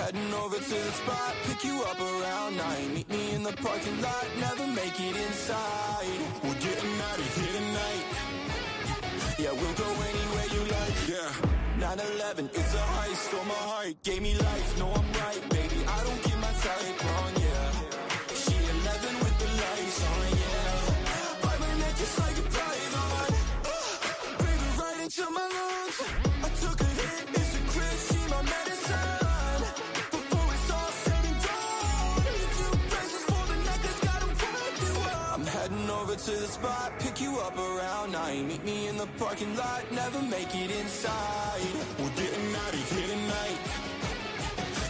heading over to the spot, pick you up around 9. Meet me in the parking lot, never make it inside. We're getting out of here tonight. Yeah, we'll go anywhere you like. Yeah, 9/11, it's a heist, stole my heart, gave me life. No, I'm right, baby, I don't get my type wrong, yeah. She 11 with the lights on, yeah. Bite my neck just like a python. Breathe it right into my lungs. I took a hit, it's a crisp, see my medicine. Before it's all said and done, the 2 places for the necklace, gotta wipe you up. I'm heading over to the spot, pick you up around 9. Meet me in the parking lot, never make it inside. We're getting out of here tonight.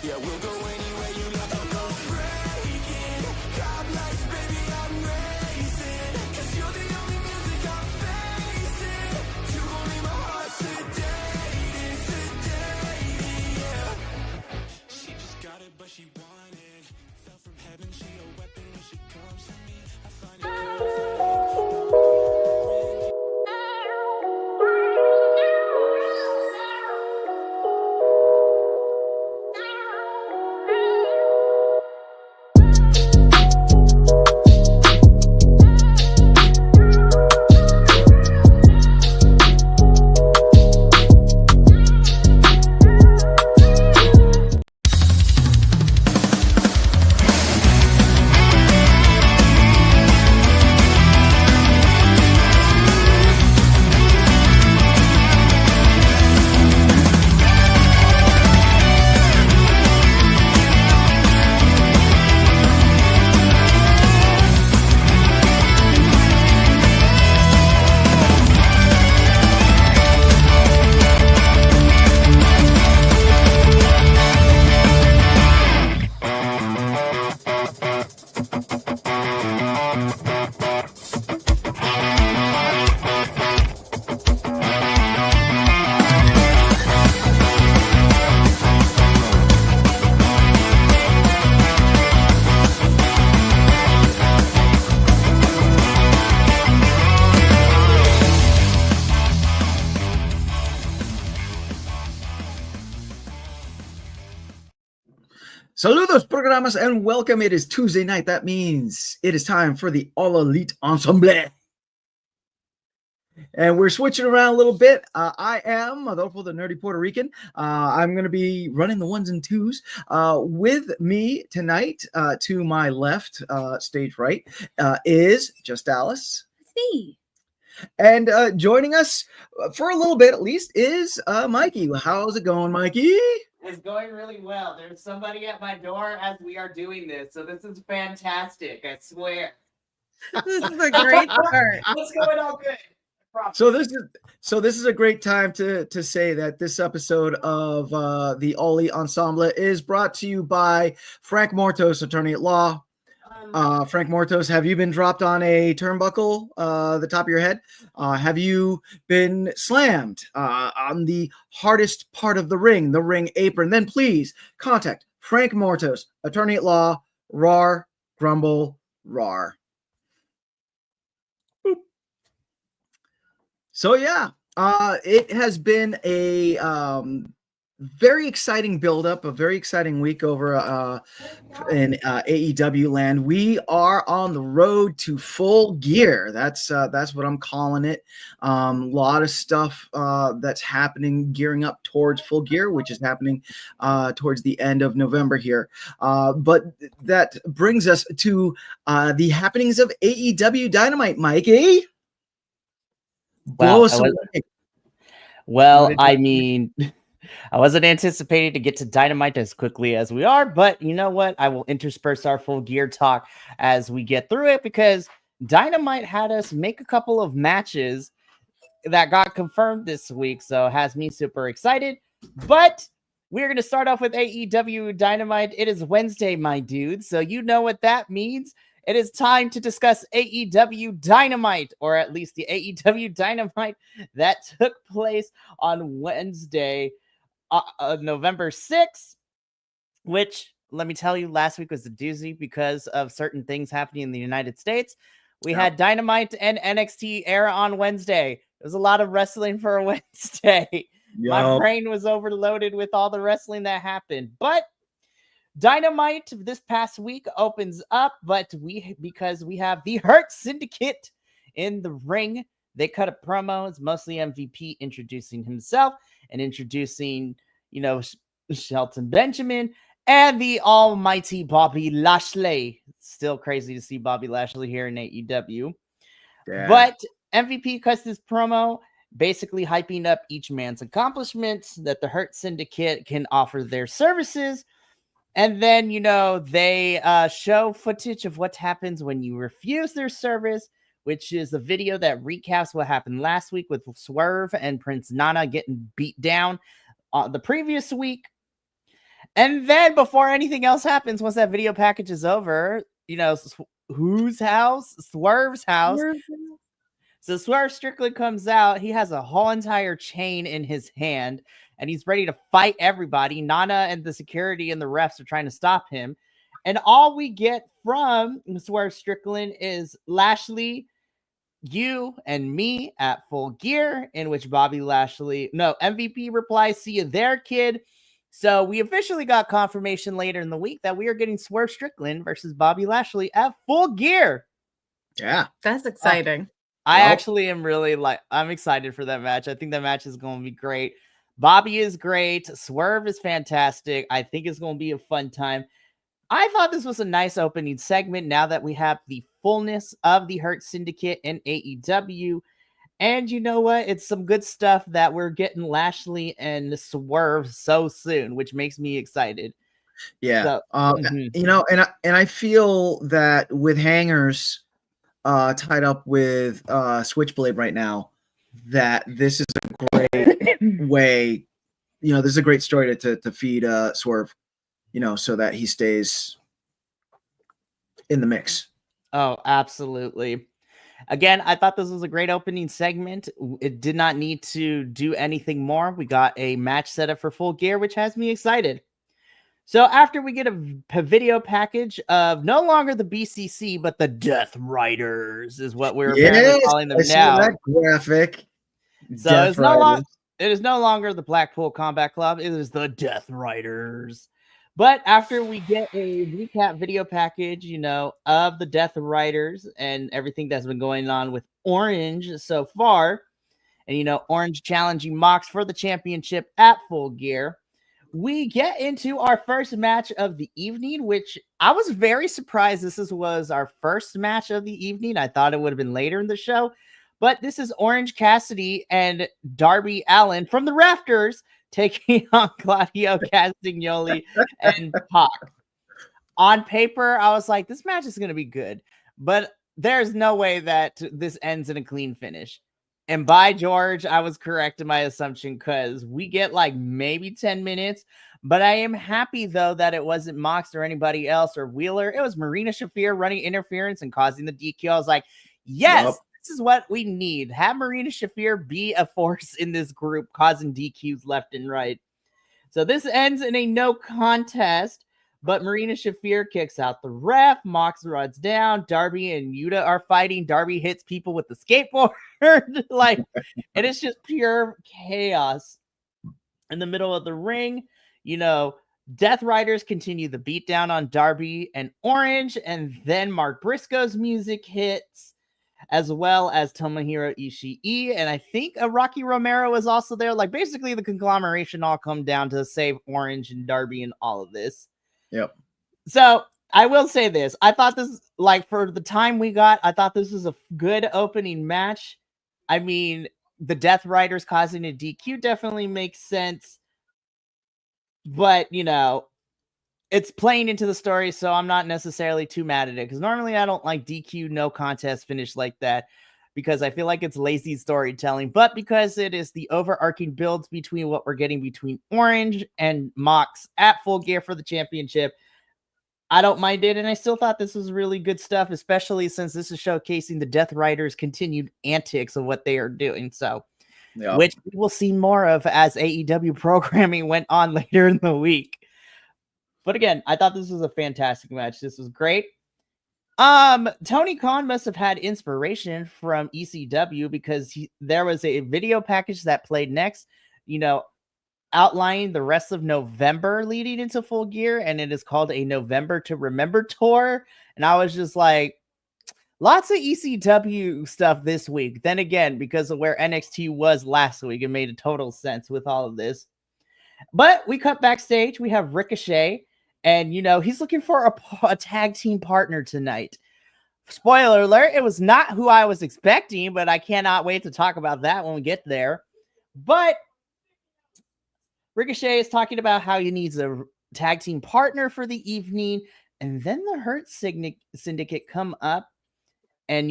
Yeah, we'll go anywhere you like. I'm gonna break it. Cop lights, baby, I'm racing. 'Cause you're the only music I'm facing. You gon' leave my heart sedated, yeah. She just got it, but she wanted. Fell from heaven, she a weapon when she comes to me. I find it Saludos, programas, and welcome. It is Tuesday night. That means it is time for the All Elite Ensemble. And we're switching around a little bit. I am Adolfo, the nerdy Puerto Rican. I'm going to be running the ones and twos. With me tonight, to my left, stage right, is Just Alice. It's me. And joining us for a little bit, at least, is Mikey. How's it going, Mikey? It's going really well. There's somebody at my door as we are doing this, so this is fantastic. I swear. This is a great start. What's going on? Good. So this is a great time to say that this episode of the All Elite Ensemble is brought to you by Frank Mortos, attorney at law. Frank Mortos, have you been dropped on a turnbuckle, the top of your head? Have you been slammed on the hardest part of the ring apron? Then please contact Frank Mortos, attorney at law, RAR, grumble, RAR. Boop. So yeah, it has been a very exciting build-up, a very exciting week over in AEW land. We are on the road to Full Gear. That's what I'm calling it. A lot of stuff that's happening, gearing up towards Full Gear, which is happening towards the end of November here. But that brings us to the happenings of AEW Dynamite, Mikey. Wow, I mean, I wasn't anticipating to get to Dynamite as quickly as we are, but you know what? I will intersperse our Full Gear talk as we get through it, because Dynamite had us make a couple of matches that got confirmed this week, so it has me super excited. But we're going to start off with AEW Dynamite. It is Wednesday, my dude, so you know what that means. It is time to discuss AEW Dynamite, or at least the AEW Dynamite that took place on Wednesday, November 6th, which, let me tell you, last week was a doozy because of certain things happening in the United States. We had Dynamite and NXT air on Wednesday. There's a lot of wrestling for a Wednesday. My brain was overloaded with all the wrestling that happened. But Dynamite this past week opens up, but because we have the Hurt Syndicate in the ring, they cut a promo. It's mostly MVP introducing himself and introducing, Shelton Benjamin and the almighty Bobby Lashley. Still crazy to see Bobby Lashley here in AEW. Yeah. But MVP cuts this promo, basically hyping up each man's accomplishments, that the Hurt Syndicate can offer their services. And then, they show footage of what happens when you refuse their service, which is a video that recaps what happened last week with Swerve and Prince Nana getting beat down the previous week. And then before anything else happens, once that video package is over, whose house? Swerve's house. So Swerve Strickland comes out. He has a whole entire chain in his hand, and he's ready to fight everybody. Nana and the security and the refs are trying to stop him. And all we get from Swerve Strickland is Lashley, you and me at Full Gear, in which MVP replies, "See you there, kid." So we officially got confirmation later in the week that we are getting Swerve Strickland versus Bobby Lashley at Full Gear. Yeah. That's exciting. I actually am really I'm excited for that match. I think that match is going to be great. Bobby is great. Swerve is fantastic. I think it's going to be a fun time. I thought this was a nice opening segment now that we have the fullness of the Hurt Syndicate in AEW. And you know what? It's some good stuff that we're getting Lashley and Swerve so soon, which makes me excited. Yeah. So, and I feel that with Hangers tied up with Switchblade right now, that this is a great way, this is a great story to feed Swerve, so that he stays in the mix. Oh, absolutely. Again, I thought this was a great opening segment. It did not need to do anything more. We got a match set up for Full Gear, which has me excited. So after we get a video package of no longer the BCC, but the Death Riders is what we're apparently calling them now. That graphic. So it is no longer the Blackpool Combat Club. It is the Death Riders. But after we get a recap video package, of the Death Riders and everything that's been going on with Orange so far, and, Orange challenging Mox for the championship at Full Gear, we get into our first match of the evening, which I was very surprised this was our first match of the evening. I thought it would have been later in the show, but this is Orange Cassidy and Darby Allin from the Rafters taking on Claudio Castagnoli and Pac. On paper, I was like, this match is going to be good, but there's no way that this ends in a clean finish. And by George, I was correct in my assumption, because we get maybe 10 minutes, but I am happy, though, that it wasn't Mox or anybody else or Wheeler. It was Marina Shafir running interference and causing the DQ. I was like, yes, this is what we need. Have Marina Shafir be a force in this group, causing DQs left and right. So this ends in a no contest, but Marina Shafir kicks out the ref. Mox runs down. Darby and Yuta are fighting. Darby hits people with the skateboard. And it's just pure chaos in the middle of the ring. Death Riders continue the beatdown on Darby and Orange, and then Mark Briscoe's music hits, as well as Tomohiro Ishii, and I think Rocky Romero is also there. Basically, the conglomeration all come down to save Orange and Darby and all of this. Yep. So I will say this: I thought this, for the time we got, I thought this was a good opening match. I mean, the Death Riders causing a DQ definitely makes sense, but it's playing into the story, so I'm not necessarily too mad at it, because normally I don't like DQ no contest finish like that, because I feel like it's lazy storytelling. But because it is the overarching builds between what we're getting between Orange and Mox at Full Gear for the championship, I don't mind it. And I still thought this was really good stuff, especially since this is showcasing the Death Riders' continued antics of what they are doing. So, which we will see more of as AEW programming went on later in the week. But again, I thought this was a fantastic match. This was great. Tony Khan must have had inspiration from ECW, because there was a video package that played next. outlining the rest of November leading into Full Gear, and it is called a November to Remember tour. And I was just like, lots of ECW stuff this week. Then again, because of where NXT was last week, it made a total sense with all of this. But we cut backstage. We have Ricochet, and he's looking for a tag team partner tonight. Spoiler alert, it was not who I was expecting, but I cannot wait to talk about that when we get there. But Ricochet is talking about how he needs a tag team partner for the evening, and then the Hurt Syndicate come up, and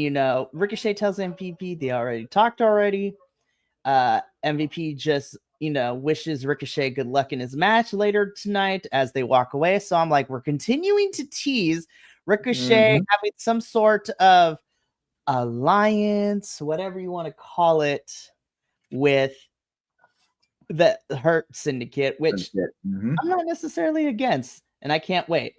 Ricochet tells MVP they already talked already. MVP just wishes Ricochet good luck in his match later tonight as they walk away. So I'm like, we're continuing to tease Ricochet having some sort of alliance, whatever you want to call it, with the Hurt Syndicate, which I'm not necessarily against, and I can't wait.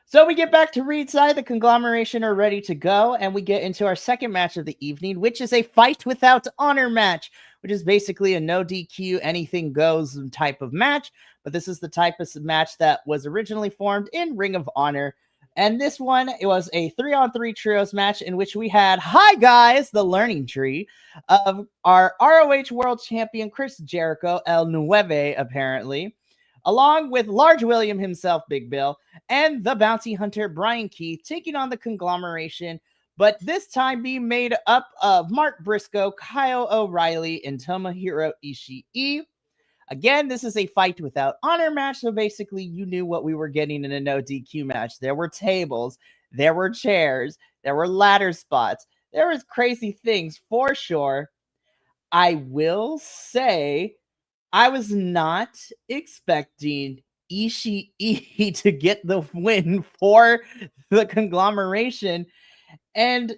So we get back to ringside. The conglomeration are ready to go, and we get into our second match of the evening, which is a fight without honor match, which is basically a no DQ, anything goes type of match. But this is the type of match that was originally formed in Ring of Honor. And this one, it was a 3-on-3 trios match in which we had, hi guys, the learning tree of our ROH World Champion, Chris Jericho, El Nueve, apparently, along with Large William himself, Big Bill, and the bounty hunter, Brian Keith, taking on the conglomeration, but this time being made up of Mark Briscoe, Kyle O'Reilly, and Tomohiro Ishii. Again, this is a fight without honor match, so basically you knew what we were getting in a no DQ match. There were tables, there were chairs, there were ladder spots, there was crazy things for sure. I will say I was not expecting Ishii to get the win for the conglomeration, and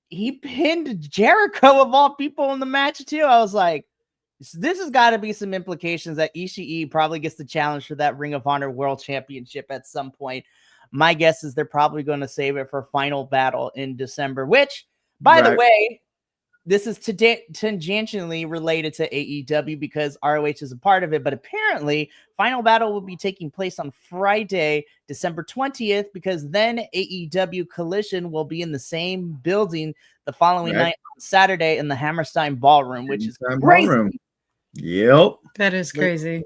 he pinned Jericho of all people in the match too. I was like, this has got to be some implications that Ishii probably gets the challenge for that Ring of Honor World Championship at some point. My guess is they're probably going to save it for Final Battle in December, which, by the way, this is tangentially related to AEW because ROH is a part of it, but apparently Final Battle will be taking place on Friday, December 20th, because then AEW Collision will be in the same building the following night on Saturday in the Hammerstein Ballroom, which is crazy. Yep. That is crazy.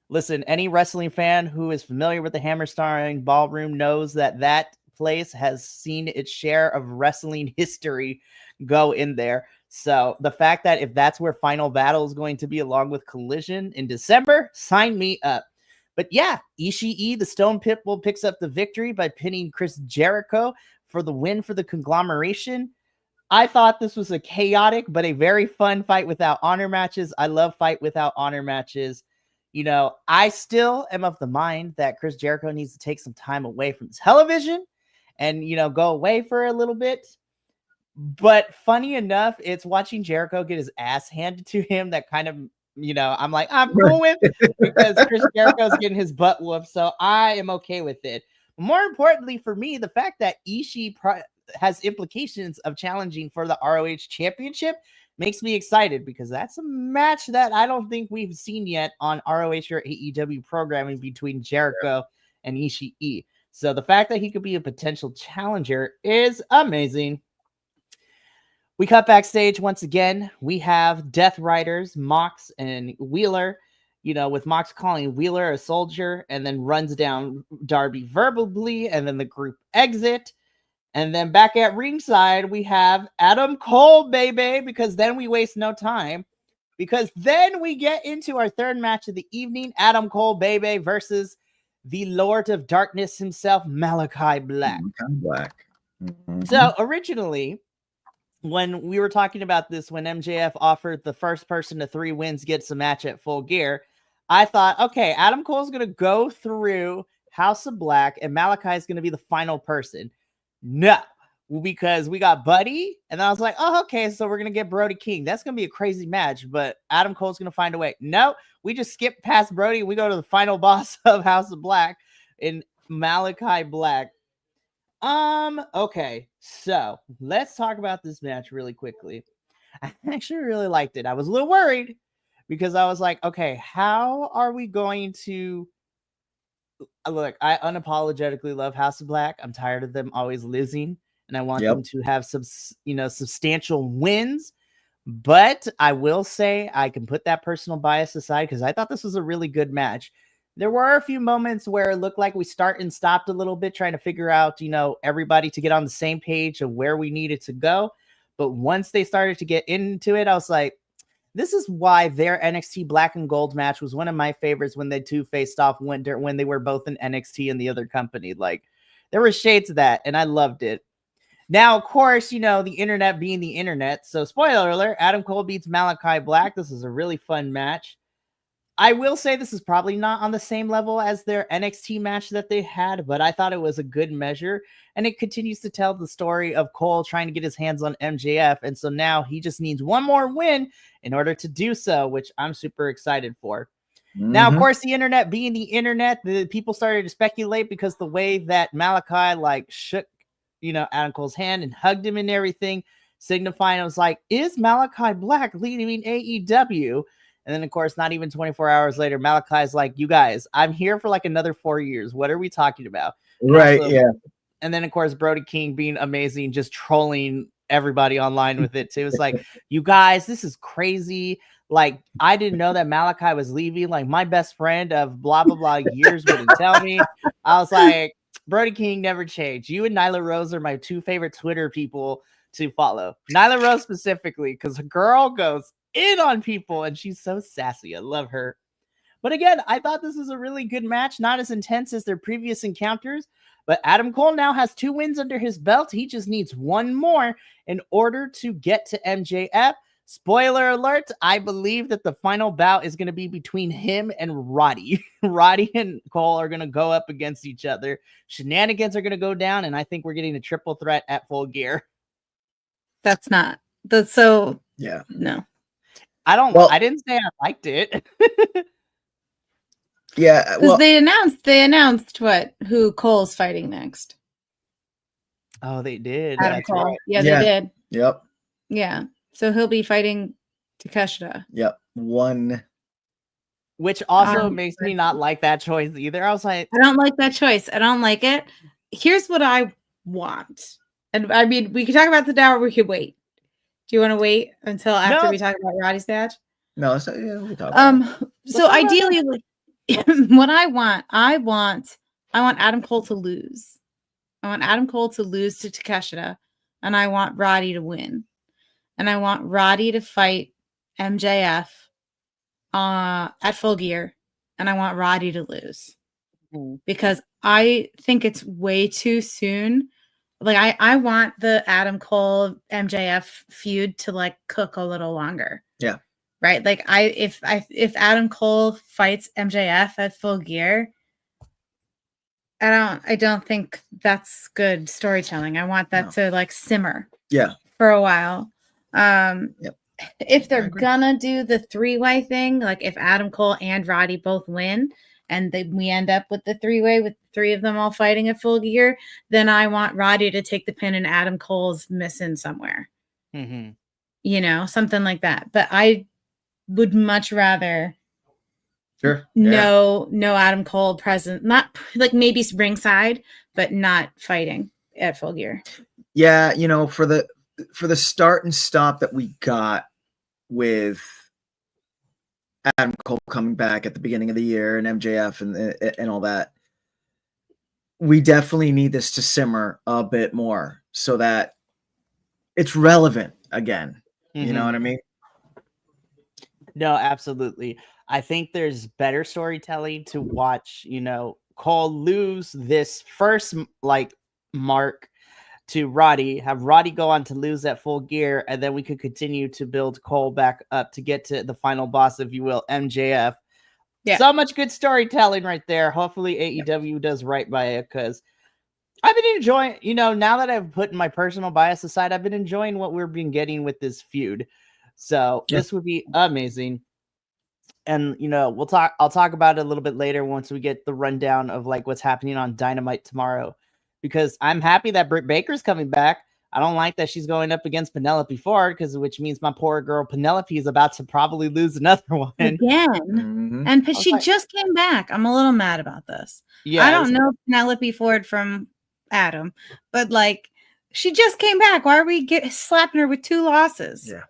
Listen, any wrestling fan who is familiar with the Hammerstein Ballroom knows that that place has seen its share of wrestling history go in there. So the fact that if that's where Final Battle is going to be along with Collision in December, sign me up. But yeah, Ishii, the Stone Pitbull, picks up the victory by pinning Chris Jericho for the win for the conglomeration. I thought this was a chaotic but a very fun fight without honor matches. I love fight without honor matches. I still am of the mind that Chris Jericho needs to take some time away from television and, go away for a little bit. But funny enough, it's watching Jericho get his ass handed to him that kind of, I'm like, I'm cool with, because Chris Jericho's getting his butt whooped, so I am okay with it. More importantly for me, the fact that Ishii has implications of challenging for the ROH Championship makes me excited, because that's a match that I don't think we've seen yet on ROH or AEW programming between Jericho and Ishii. So the fact that he could be a potential challenger is amazing. We cut backstage once again. We have Death Riders, Mox and Wheeler, with Mox calling Wheeler a soldier, and then runs down Darby verbally, and then the group exit. And then back at ringside, we have Adam Cole, baby, because then we waste no time, because then we get into our third match of the evening, Adam Cole, baby, versus the Lord of Darkness himself, Malachi Black. So originally, when we were talking about this, when MJF offered the first person to 3 wins gets a match at Full Gear, I thought, okay, Adam Cole's going to go through House of Black and Malachi is going to be the final person. No, because we got Buddy, and I was like, oh, okay, so we're going to get Brody King. That's going to be a crazy match, but Adam Cole's going to find a way. No, we just skip past Brody, and we go to the final boss of House of Black in Malachi Black. Okay, so let's talk about this match really quickly. I actually really liked it. I was a little worried because I was like, okay, how are we going to look? I unapologetically love House of Black. I'm tired of them always losing, and I want them to have some, substantial wins. But I will say I can put that personal bias aside because I thought this was a really good match. There were a few moments where it looked like we start and stopped a little bit trying to figure out, everybody to get on the same page of where we needed to go. But once they started to get into it, I was like, this is why their NXT Black and Gold match was one of my favorites when they two faced off when they were both in NXT and the other company. Like, there were shades of that, and I loved it. Now, of course, the internet being the internet. So, spoiler alert, Adam Cole beats Malachi Black. This is a really fun match. I will say this is probably not on the same level as their NXT match that they had, but I thought it was a good measure. And it continues to tell the story of Cole trying to get his hands on MJF. And so now he just needs one more win in order to do so, which I'm super excited for. Now, of course, the internet being the internet, the people started to speculate because the way that Malachi shook, Adam Cole's hand and hugged him and everything, signifying, I was like, is Malachi Black leaving AEW? And then, of course, not even 24 hours later, Malachi's like, you guys, I'm here for another 4 years. What are we talking about? Right, also, yeah. And then, of course, Brody King being amazing, just trolling everybody online with it, too. It's like, you guys, this is crazy. I didn't know that Malachi was leaving. My best friend of blah, blah, blah years wouldn't tell me. I was like, Brody King never changed. You and Nyla Rose are my two favorite Twitter people to follow. Nyla Rose specifically, because her girl goes in on people and she's so sassy. I love her. But again, I thought this was a really good match, not as intense as their previous encounters, but Adam Cole now has 2 wins under his belt. He just needs one more in order to get to MJF. Spoiler alert, I believe that the final bout is going to be between him and Roddy. Roddy and Cole are going to go up against each other. Shenanigans are going to go down, and I think we're getting a triple threat at Full Gear. Yeah. No. I didn't say I liked it. Yeah. Because they announced who Cole's fighting next. Oh, they did. Adam Cole. Right. Yeah, they did. Yep. Yeah. So he'll be fighting Takeshita. Yep. One. Which also makes me not like that choice either. I was like, I don't like that choice. I don't like it. Here's what I want. And I mean, we could talk about the now or we could wait. Do you want to wait until after we talk about Roddy's match? No, so we talk about so ideally, what I want Adam Cole to lose. I want Adam Cole to lose to Takeshita, and I want Roddy to win. And I want Roddy to fight MJF at Full Gear, and I want Roddy to lose. Because I think it's way too soon. I want the Adam Cole MJF feud to cook a little longer. Yeah. Right. If Adam Cole fights MJF at Full Gear, I don't think that's good storytelling. I want that to simmer. Yeah. For a while. Yep. If they're gonna do the 3-way thing, if Adam Cole and Roddy both win, and we end up with the 3-way with 3 of them all fighting at Full Gear, then I want Roddy to take the pin and Adam Cole's missing somewhere. Mm-hmm. Something like that. But I would much rather no Adam Cole present, not maybe ringside, but not fighting at Full Gear. Yeah, for the start and stop that we got with Adam Cole coming back at the beginning of the year and MJF and all that, we definitely need this to simmer a bit more so that it's relevant again. Mm-hmm. You know what I mean? No, absolutely. I think there's better storytelling to watch, Cole lose this first mark to Roddy, have Roddy go on to lose at Full Gear, and then we could continue to build Cole back up to get to the final boss, if you will, MJF. Yeah. So much good storytelling right there. Hopefully AEW does right by it, because I've been enjoying, now that I've put my personal bias aside, I've been enjoying what we've been getting with this feud. So this would be amazing. And, I'll talk about it a little bit later once we get the rundown of what's happening on Dynamite tomorrow. Because I'm happy that Britt Baker's coming back. I don't like that she's going up against Penelope Ford, which means my poor girl Penelope is about to probably lose another one again. And she like, just came back. I'm a little mad about this. Yeah, I don't know Penelope Ford from Adam, but like she just came back. Why are we slapping her with 2 losses? Yeah.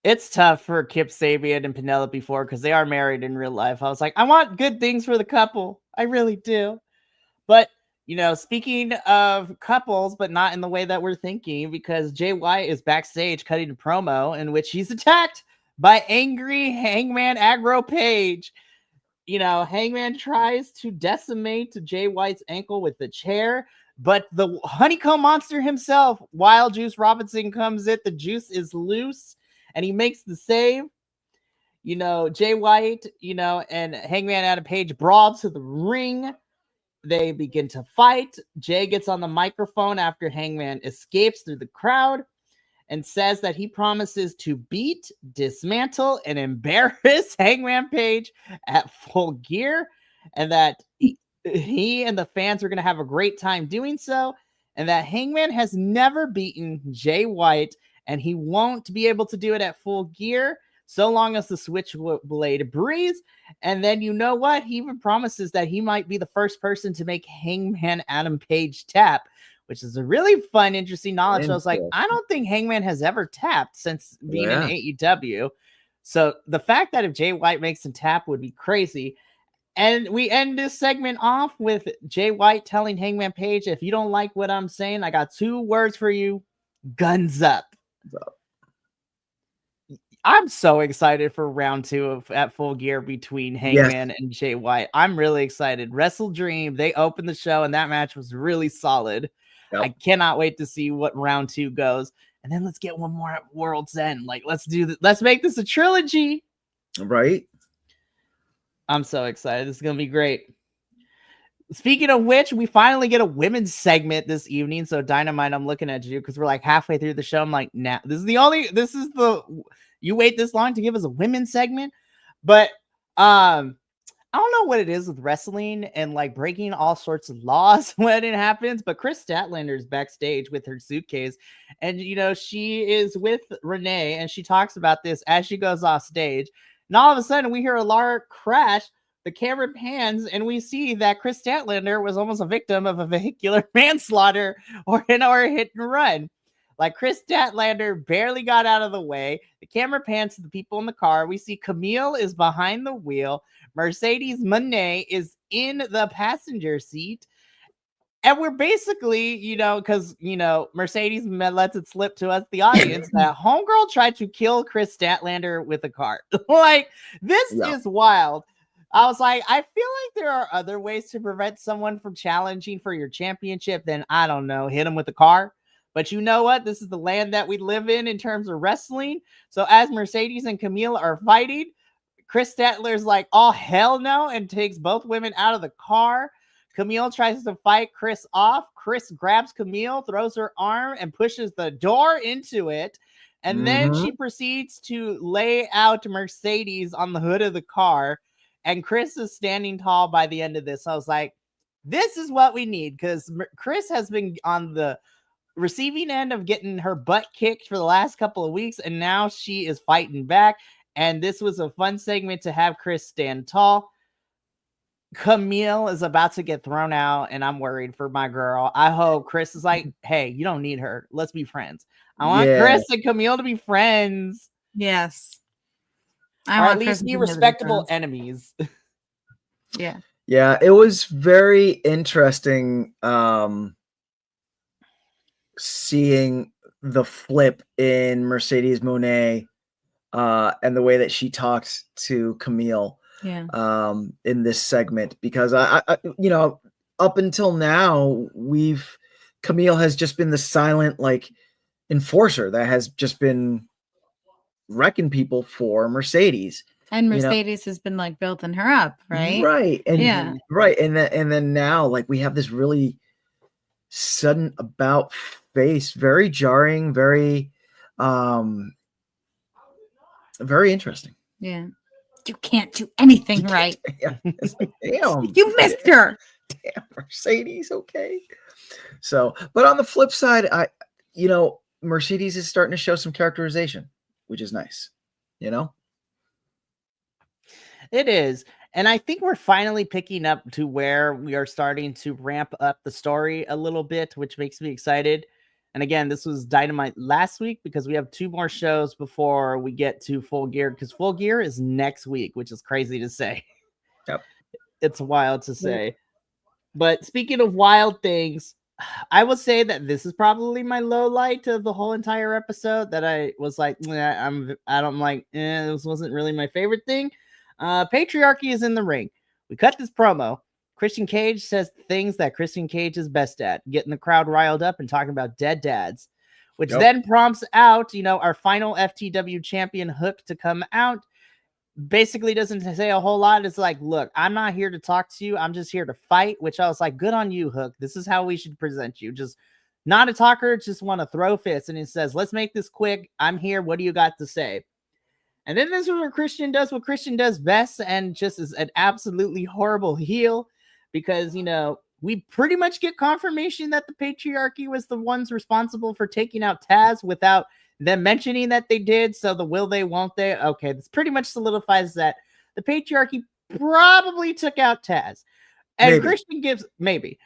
It's tough for Kip Sabian and Penelope Ford because they are married in real life. I was like, I want good things for the couple. I really do. But, speaking of couples, but not in the way that we're thinking, because Jay White is backstage cutting a promo in which he's attacked by angry Hangman Aggro Page. Hangman tries to decimate Jay White's ankle with the chair, but the honeycomb monster himself, Wild Juice Robinson, comes in. The juice is loose, and he makes the save. Jay White, and Hangman Adam Page brawl to the ring. They begin to fight. Jay gets on the microphone after Hangman escapes through the crowd and says that he promises to beat, dismantle, and embarrass Hangman Page at Full Gear, and that he and the fans are going to have a great time doing so, and that Hangman has never beaten Jay White, and he won't be able to do it at Full Gear so long as the Switchblade breathes. And then you know what? He even promises that he might be the first person to make Hangman Adam Page tap, which is a really fun, interesting knowledge. I was like, I don't think Hangman has ever tapped since being in AEW. So the fact that if Jay White makes him tap would be crazy. And we end this segment off with Jay White telling Hangman Page, if you don't like what I'm saying, I got 2 words for you. Guns up. I'm so excited for round 2 of at Full Gear between Hangman and Jay White. I'm really excited. Wrestle Dream, they opened the show, and that match was really solid. Yep. I cannot wait to see what round 2 goes. And then let's get one more at World's End. Like, let's make this a trilogy. Right. I'm so excited. This is going to be great. Speaking of which, we finally get a women's segment this evening. So Dynamite, I'm looking at you because we're like halfway through the show. I'm like, nah, you wait this long to give us a women's segment. But I don't know what it is with wrestling and like breaking all sorts of laws when it happens. But Chris Statlander is backstage with her suitcase, and she is with Renee, and she talks about this as she goes off stage. And all of a sudden, we hear a large crash. The camera pans, and we see that Chris Statlander was almost a victim of a vehicular manslaughter or a hit and run. Like, Chris Statlander barely got out of the way. The camera pans to the people in the car. We see Camille is behind the wheel. Mercedes Moné is in the passenger seat. And we're basically, because, Mercedes lets it slip to us, the audience, that homegirl tried to kill Chris Statlander with a car. Like, this is wild. I was like, I feel like there are other ways to prevent someone from challenging for your championship than, I don't know, hit him with a car. But you know what? This is the land that we live in terms of wrestling. So as Mercedes and Camille are fighting, Chris Statler's like, oh, hell no, and takes both women out of the car. Camille tries to fight Chris off. Chris grabs Camille, throws her arm, and pushes the door into it. And then she proceeds to lay out Mercedes on the hood of the car. And Chris is standing tall by the end of this. I was like, this is what we need, because Chris has been on the receiving end of getting her butt kicked for the last couple of weeks, and now she is fighting back. And this was a fun segment to have Chris stand tall. Camille is about to get thrown out, and I'm worried for my girl. I hope Chris is like, hey, you don't need her. Let's be friends. I want Chris and Camille to be friends. Yes. Or at least be respectable enemies. Yeah. Yeah, it was very interesting seeing the flip in Mercedes Moné and the way that she talked to Camille in this segment, because I up until now, Camille has just been the silent like enforcer that has just been wrecking people for Mercedes. And Mercedes has been like building her up, right? Right. And right. And then now, like, we have this really sudden about face, very jarring, very interesting. Yeah. You can't do anything right. It's like, damn. You missed her. Damn, Mercedes, okay. So, but on the flip side, Mercedes is starting to show some characterization, which is nice. It is. And I think we're finally picking up to where we are starting to ramp up the story a little bit, which makes me excited. And again, this was Dynamite last week because we have 2 more shows before we get to Full Gear, because Full Gear is next week, which is crazy to say. Yep. It's wild to say. But speaking of wild things, I will say that this is probably my low light of the whole entire episode, that I was like, this wasn't really my favorite thing. Patriarchy is in the ring. We cut this promo. Christian Cage says things that Christian Cage is best at, getting the crowd riled up and talking about dead dads, which then prompts out, our final FTW champion Hook to come out. Basically doesn't say a whole lot. It's like, look, I'm not here to talk to you. I'm just here to fight, which I was like, good on you, Hook. This is how we should present you. Just not a talker, just want to throw fists. And he says, let's make this quick. I'm here. What do you got to say? And then this is where Christian does what Christian does best, and just is an absolutely horrible heel, because, we pretty much get confirmation that the patriarchy was the ones responsible for taking out Taz without them mentioning that they did. So the will they, won't they? Okay, this pretty much solidifies that the patriarchy probably took out Taz. And Maybe.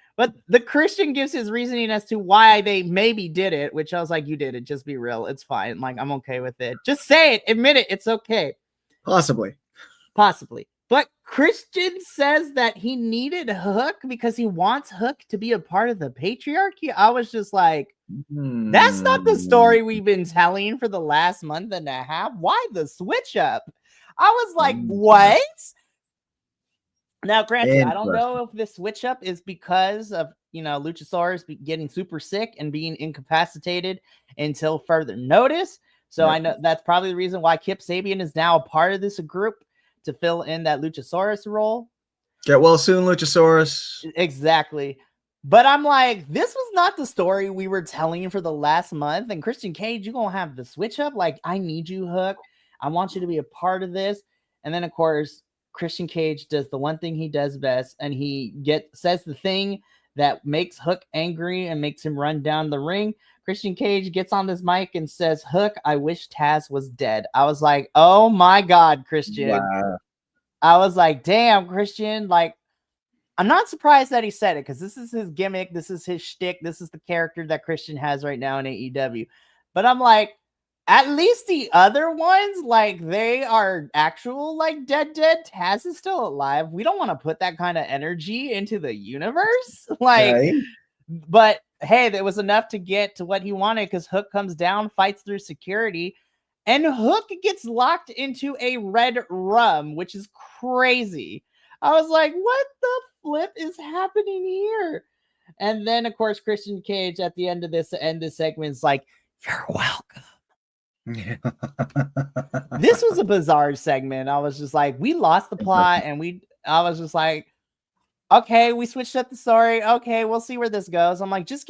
Christian gives his reasoning as to why they maybe did it, which I was like, you did it. Just be real. It's fine. Like, I'm okay with it. Just say it. Admit it. It's okay. Possibly. But Christian says that he needed Hook because he wants Hook to be a part of the patriarchy. I was just like, that's not the story we've been telling for the last month and a half. Why the switch up? I was like, what? Now, granted, I don't know if this switch up is because of, Luchasaurus getting super sick and being incapacitated until further notice. So I know that's probably the reason why Kip Sabian is now a part of this group, to fill in that Luchasaurus role. Get well soon, Luchasaurus. Exactly. But I'm like, this was not the story we were telling for the last month. And Christian Cage, you're going to have the switch up. Like, I need you, Hook. I want you to be a part of this. And then, of course, Christian Cage does the one thing he does best, and he says the thing that makes Hook angry and makes him run down the ring. Christian Cage gets on this mic and says, Hook, I wish Taz was dead. I was like, oh my God, Christian. Wow. I was like, damn, Christian. Like, I'm not surprised that he said it, because this is his gimmick. This is his shtick. This is the character that Christian has right now in AEW. But I'm like, at least the other ones, like, they are actual, like, dead. Taz is still alive. We don't want to put that kind of energy into the universe. Like, Right. But hey, there was enough to get to what he wanted, because Hook comes down, fights through security, and Hook gets locked into a red rum, which is crazy. I was like, what the flip is happening here? And then, of course, Christian Cage at the end of this segment is like, you're welcome. This was a bizarre segment. I was just like, we lost the plot, and I was just like, okay, we switched up the story. Okay, we'll see where this goes. I'm like, just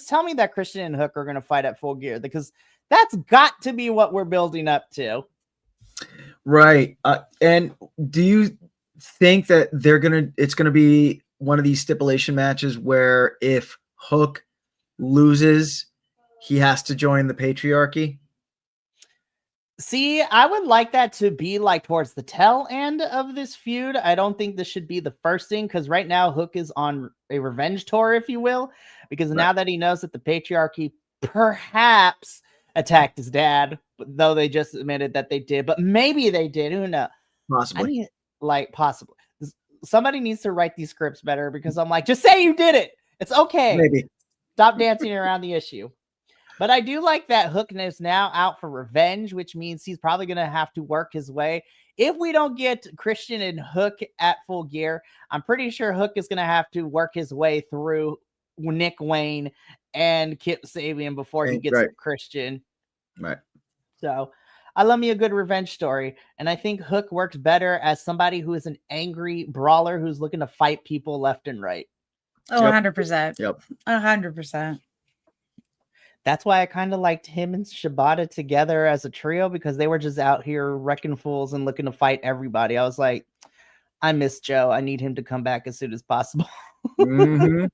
tell me that Christian and Hook are going to fight at Full Gear, because that's got to be what we're building up to. Right. And do you think that it's going to be one of these stipulation matches where if Hook loses, he has to join the patriarchy? See, I would like that to be like towards the tail end of this feud. I don't think this should be the first thing, because right now Hook is on a revenge tour, if you will, because now that he knows that the patriarchy perhaps attacked his dad, though they just admitted that they did, but maybe they did. Who knows? Possibly. Possibly. Somebody needs to write these scripts better, because I'm like, just say you did it. It's okay. Maybe. Stop dancing around the issue. But I do like that Hook is now out for revenge, which means he's probably going to have to work his way. If we don't get Christian and Hook at Full Gear, I'm pretty sure Hook is going to have to work his way through Nick Wayne and Kip Sabian before he gets to Christian. Right. So I love me a good revenge story. And I think Hook works better as somebody who is an angry brawler who's looking to fight people left and right. Oh, 100%. Yep. 100%. That's why I kind of liked him and Shibata together as a trio, because they were just out here wrecking fools and looking to fight everybody. I was like, I miss Joe. I need him to come back as soon as possible. Mm-hmm.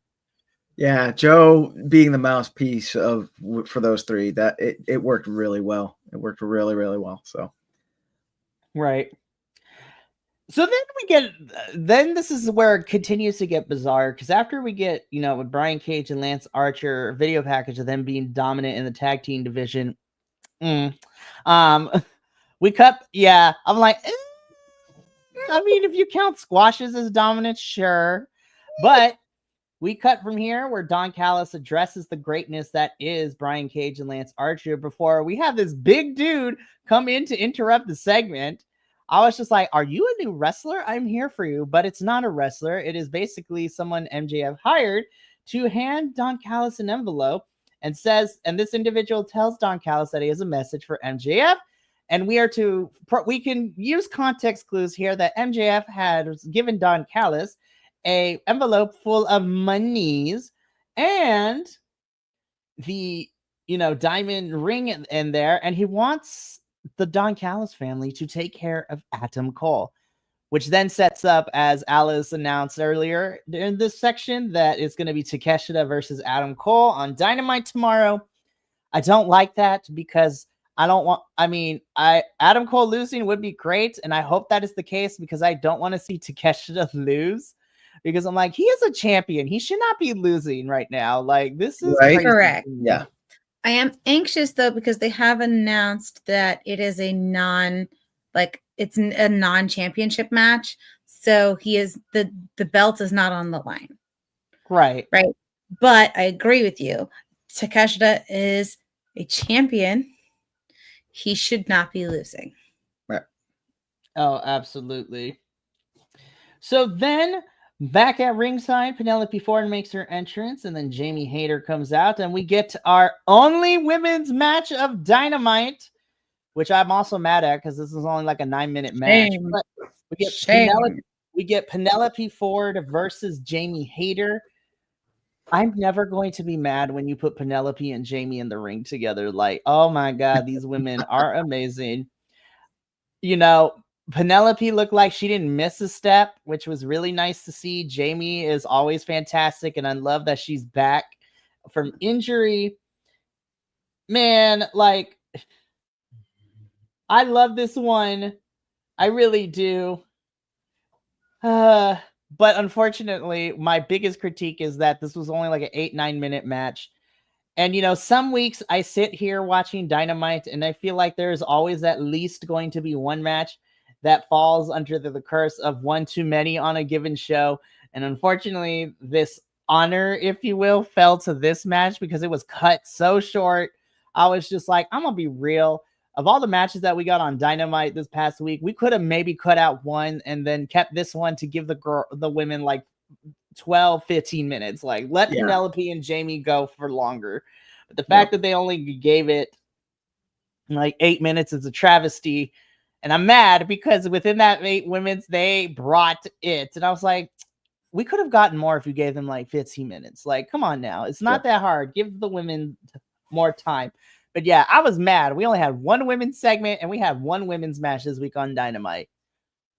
Yeah, Joe being the mouthpiece for those three, that it worked really well. It worked really, really well. So Right. So then this is where it continues to get bizarre, because after we get, with Brian Cage and Lance Archer video package of them being dominant in the tag team division, we cut, I'm like, I mean, if you count squashes as dominant, sure, but we cut from here where Don Callis addresses the greatness that is Brian Cage and Lance Archer before we have this big dude come in to interrupt the segment. I was just like, are you a new wrestler? I'm here for you. But it's not a wrestler. It is basically someone MJF hired to hand Don Callis an envelope and this individual tells Don Callis that he has a message for MJF. And we can use context clues here that MJF had given Don Callis a envelope full of monies and the diamond ring in there, and he wants the Don Callis family to take care of Adam Cole, which then sets up, as Alice announced earlier in this section, that it's going to be Takeshita versus Adam Cole on Dynamite tomorrow. I don't like that because Adam Cole losing would be great, and I hope that is the case because I don't want to see Takeshita lose. Because I'm like, he is a champion. He should not be losing right now. Like, this is right. Crazy. Correct. Yeah. I am anxious though because they have announced that it is a non-championship match. So the belt is not on the line. Right. Right. But I agree with you. Takeshita is a champion. He should not be losing. Right. Oh, absolutely. So then back at ringside, Penelope Ford makes her entrance, and then Jamie Hayter comes out, and we get our only women's match of Dynamite, which I'm also mad at because this is only like a 9-minute match. But we get Penelope Ford versus Jamie Hayter. I'm never going to be mad when you put Penelope and Jamie in the ring together. Like, oh my God, these women are amazing. Penelope looked like she didn't miss a step, which was really nice to see. Jamie is always fantastic, and I love that she's back from injury. Man, like, I love this one. I really do. But unfortunately, my biggest critique is that this was only like an 8-9 minute match. And, some weeks I sit here watching Dynamite, and I feel like there's always at least going to be one match that falls under the curse of one too many on a given show. And unfortunately, this honor, if you will, fell to this match because it was cut so short. I was just like, I'm going to be real. Of all the matches that we got on Dynamite this past week, we could have maybe cut out one and then kept this one to give the women like 12, 15 minutes. Like, let Penelope and Jamie go for longer. But the fact that they only gave it like 8 minutes is a travesty. And I'm mad because within that 8 minutes, they brought it. And I was like, we could have gotten more if you gave them like 15 minutes. Like, come on now. It's not that hard. Give the women more time. But yeah, I was mad. We only had one women's segment and we had one women's match this week on Dynamite.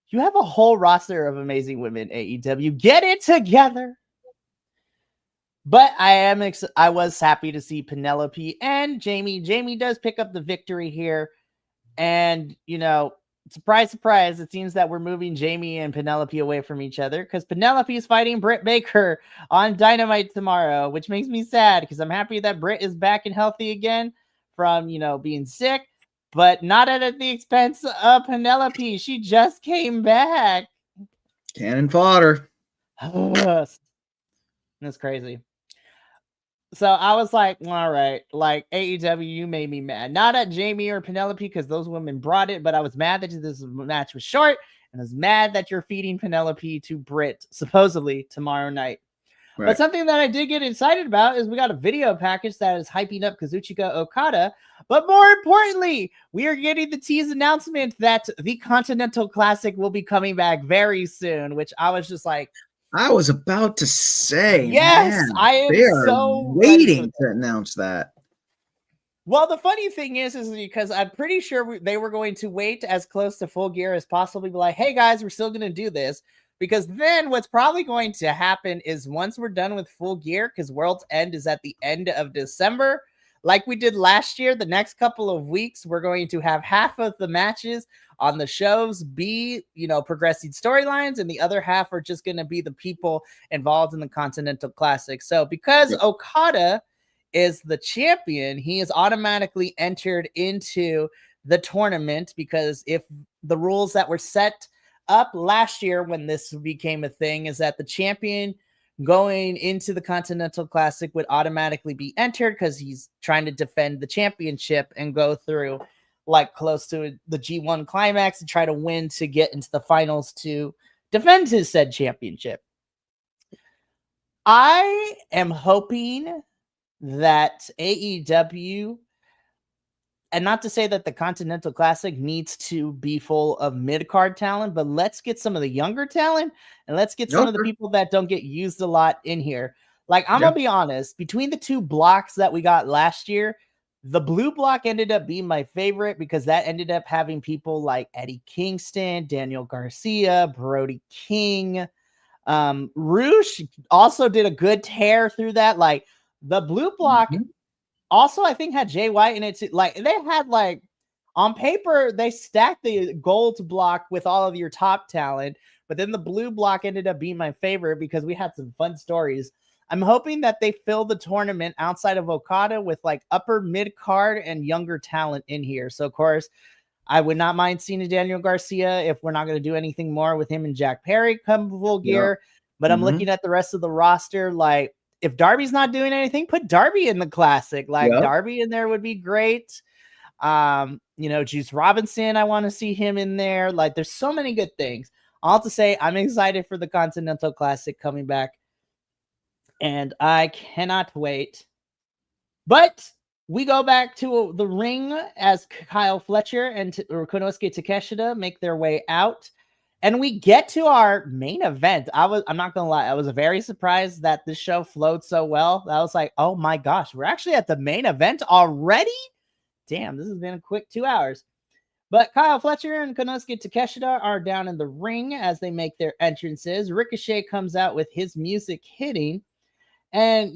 You have a whole roster of amazing women, AEW. Get it together. But I was happy to see Penelope and Jamie. Jamie does pick up the victory here. And, surprise, surprise, it seems that we're moving Jamie and Penelope away from each other because Penelope is fighting Britt Baker on Dynamite tomorrow, which makes me sad because I'm happy that Britt is back and healthy again from, being sick, but not at the expense of Penelope. She just came back. Cannon fodder. That's crazy. So I was like, all right, like AEW, you made me mad. Not at Jamie or Penelope because those women brought it, but I was mad that this match was short, and I was mad that you're feeding Penelope to Britt supposedly tomorrow night. Right. But something that I did get excited about is we got a video package that is hyping up Kazuchika Okada. But more importantly, we are getting the tease announcement that the Continental Classic will be coming back very soon, which I was just like, I was about to say, yes, man, I am so waiting to announce that. Well, the funny thing is because I'm pretty sure they were going to wait as close to Full Gear as possible. Be like, hey guys, we're still going to do this. because then what's probably going to happen is once we're done with Full Gear, because World's End is at the end of December, like we did last year, the next couple of weeks, we're going to have half of the matches on the shows be, progressing storylines, and the other half are just going to be the people involved in the Continental Classic. So because Okada is the champion, he is automatically entered into the tournament, because if the rules that were set up last year when this became a thing is that the champion going into the Continental Classic would automatically be entered because he's trying to defend the championship and go through like close to the G1 climax and try to win to get into the finals to defend his said championship. I am hoping that AEW, and not to say that the Continental Classic needs to be full of mid-card talent, but let's get some of the younger talent and let's get some of the people that don't get used a lot in here. Like, I'm going to be honest, between the two blocks that we got last year, the blue block ended up being my favorite because that ended up having people like Eddie Kingston, Daniel Garcia, Brody King. Roosh also did a good tear through that. Like, the blue block also, I think, had Jay White in it too. Like, they had, like, on paper, they stacked the gold block with all of your top talent, but then the blue block ended up being my favorite because we had some fun stories. I'm hoping that they fill the tournament outside of Okada with, like, upper mid card and younger talent in here. So, of course, I would not mind seeing a Daniel Garcia if we're not going to do anything more with him and Jack Perry come Full Gear. But I'm looking at the rest of the roster, like, if Darby's not doing anything, put Darby in the Classic. Like, Darby in there would be great. Juice Robinson, I want to see him in there. Like, there's so many good things. All to say, I'm excited for the Continental Classic coming back, and I cannot wait. But we go back to the ring as Kyle Fletcher and Konosuke Takeshita make their way out. And we get to our main event. I'm not going to lie, I was very surprised that this show flowed so well. I was like, oh my gosh, we're actually at the main event already? Damn, this has been a quick 2 hours. But Kyle Fletcher and Konosuke Takeshita are down in the ring as they make their entrances. Ricochet comes out with his music hitting. And,